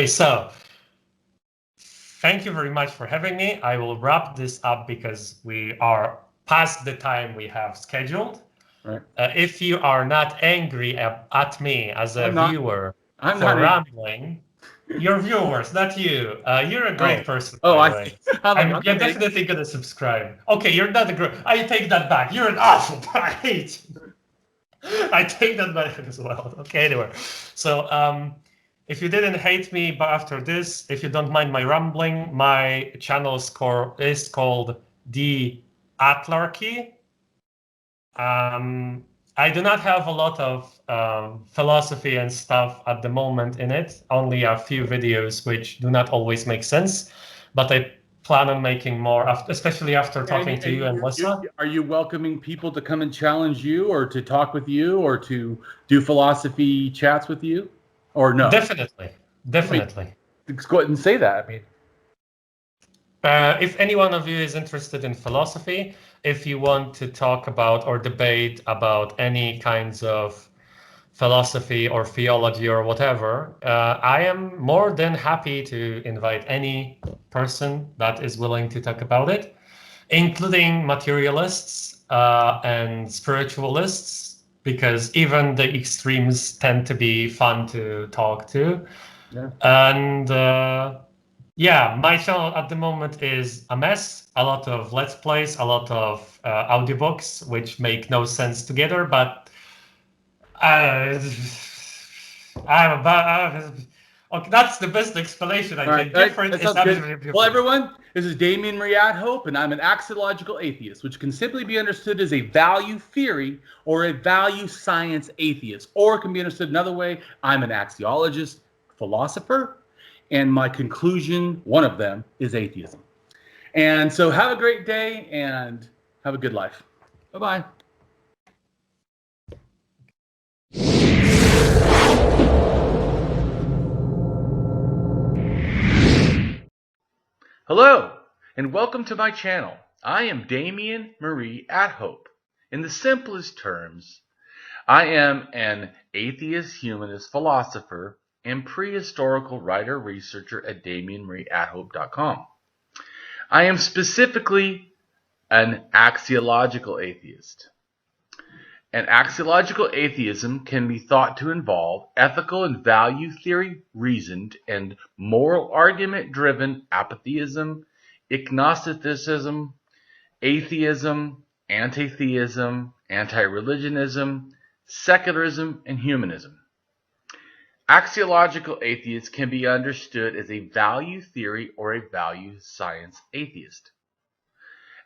so thank you very much for having me. I will wrap this up because we are past the time we have scheduled. Right. If you are not angry at me as a viewer I'm for not rambling, your viewers, not you. You're a great person, Oh, by the way. I'm You're definitely gonna subscribe. Okay, you're not a great. I take that back. You're an awful hate. I take that back as well. Okay, anyway. So if you didn't hate me, but after this, if you don't mind my rambling, my channel is called The Atlarchy. I do not have a lot of philosophy and stuff at the moment in it, only a few videos which do not always make sense, but I plan on making more, especially after talking to you and Lissa. Are you welcoming people to come and challenge you, or to talk with you, or to do philosophy chats with you, or no? Definitely. Let's go ahead and say that. I mean, if any one of you is interested in philosophy, if you want to talk about or debate about any kinds of philosophy or theology or whatever, I am more than happy to invite any person that is willing to talk about it, including materialists and spiritualists, because even the extremes tend to be fun to talk to. Yeah. And yeah, my channel at the moment is a mess. A lot of Let's Plays, a lot of audiobooks, which make no sense together, but okay, that's the best explanation, I think. Different is absolutely different. Well, everyone, this is Damien Marie AtHope, and I'm an axiological-atheist, which can simply be understood as a value theory or a value science atheist, or it can be understood another way. I'm an axiologist, philosopher, and my conclusion, one of them, is atheism. And so have a great day and have a good life. Bye-bye. Hello, and welcome to my channel. I am Damien Marie AtHope. In the simplest terms, I am an atheist, humanist, philosopher, and prehistorical writer researcher at DamienMarieAtHope.com. I am specifically an axiological atheist. An axiological atheism can be thought to involve ethical and value theory reasoned and moral argument driven apatheism, ignosticism, atheism, anti-theism, anti-religionism, secularism, and humanism. Axiological atheist can be understood as a value theory or a value science atheist.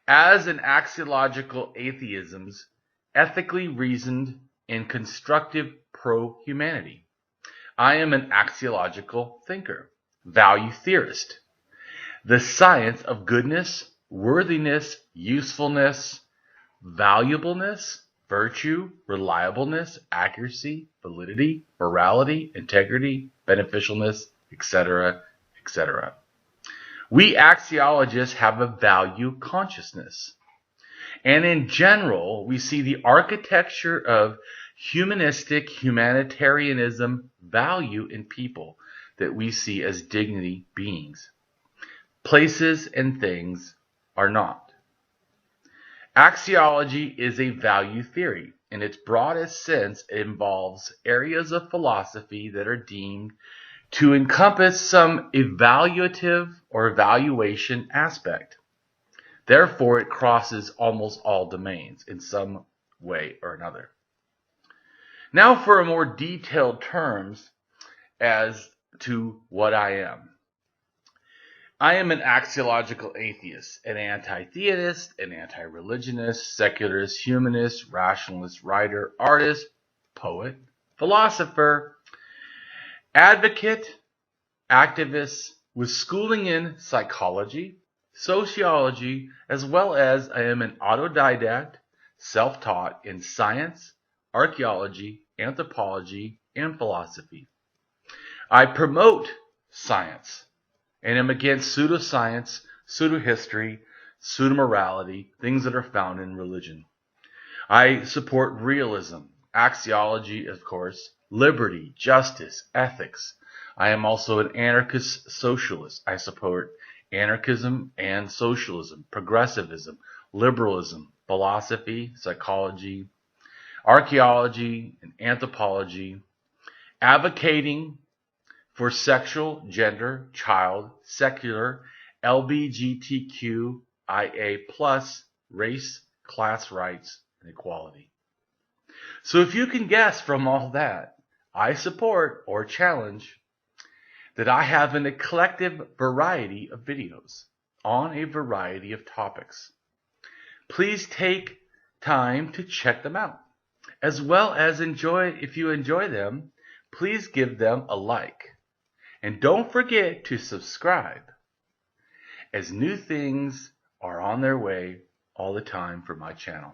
As an axiological atheism's ethically reasoned and constructive pro-humanity, I am an axiological thinker, value theorist. The science of goodness, worthiness, usefulness, valuableness, virtue, reliableness, accuracy, validity, morality, integrity, beneficialness, etc., etc. We axiologists have a value consciousness. And in general, we see the architecture of humanistic humanitarianism value in people that we see as dignity beings. Places and things are not. Axiology is a value theory. In its broadest sense, it involves areas of philosophy that are deemed to encompass some evaluative or evaluation aspect. Therefore, it crosses almost all domains in some way or another. Now for a more detailed terms as to what I am. I am an axiological atheist, an anti-theist, an anti-religionist, secularist, humanist, rationalist, writer, artist, poet, philosopher, advocate, activist, with schooling in psychology, sociology, as well as I am an autodidact, self-taught in science, archaeology, anthropology, and philosophy. I promote science and am against pseudoscience, pseudo-history, pseudo-morality, things that are found in religion. I support realism, axiology, of course, liberty, justice, ethics. I am also an anarchist socialist. I support anarchism and socialism, progressivism, liberalism, philosophy, psychology, archaeology, and anthropology, advocating for sexual, gender, child, secular, LGBTQIA+, race, class rights, and equality. So if you can guess from all that, I support or challenge that I have an eclectic variety of videos on a variety of topics. Please take time to check them out, as well as if you enjoy them, please give them a like. And don't forget to subscribe, as new things are on their way all the time for my channel.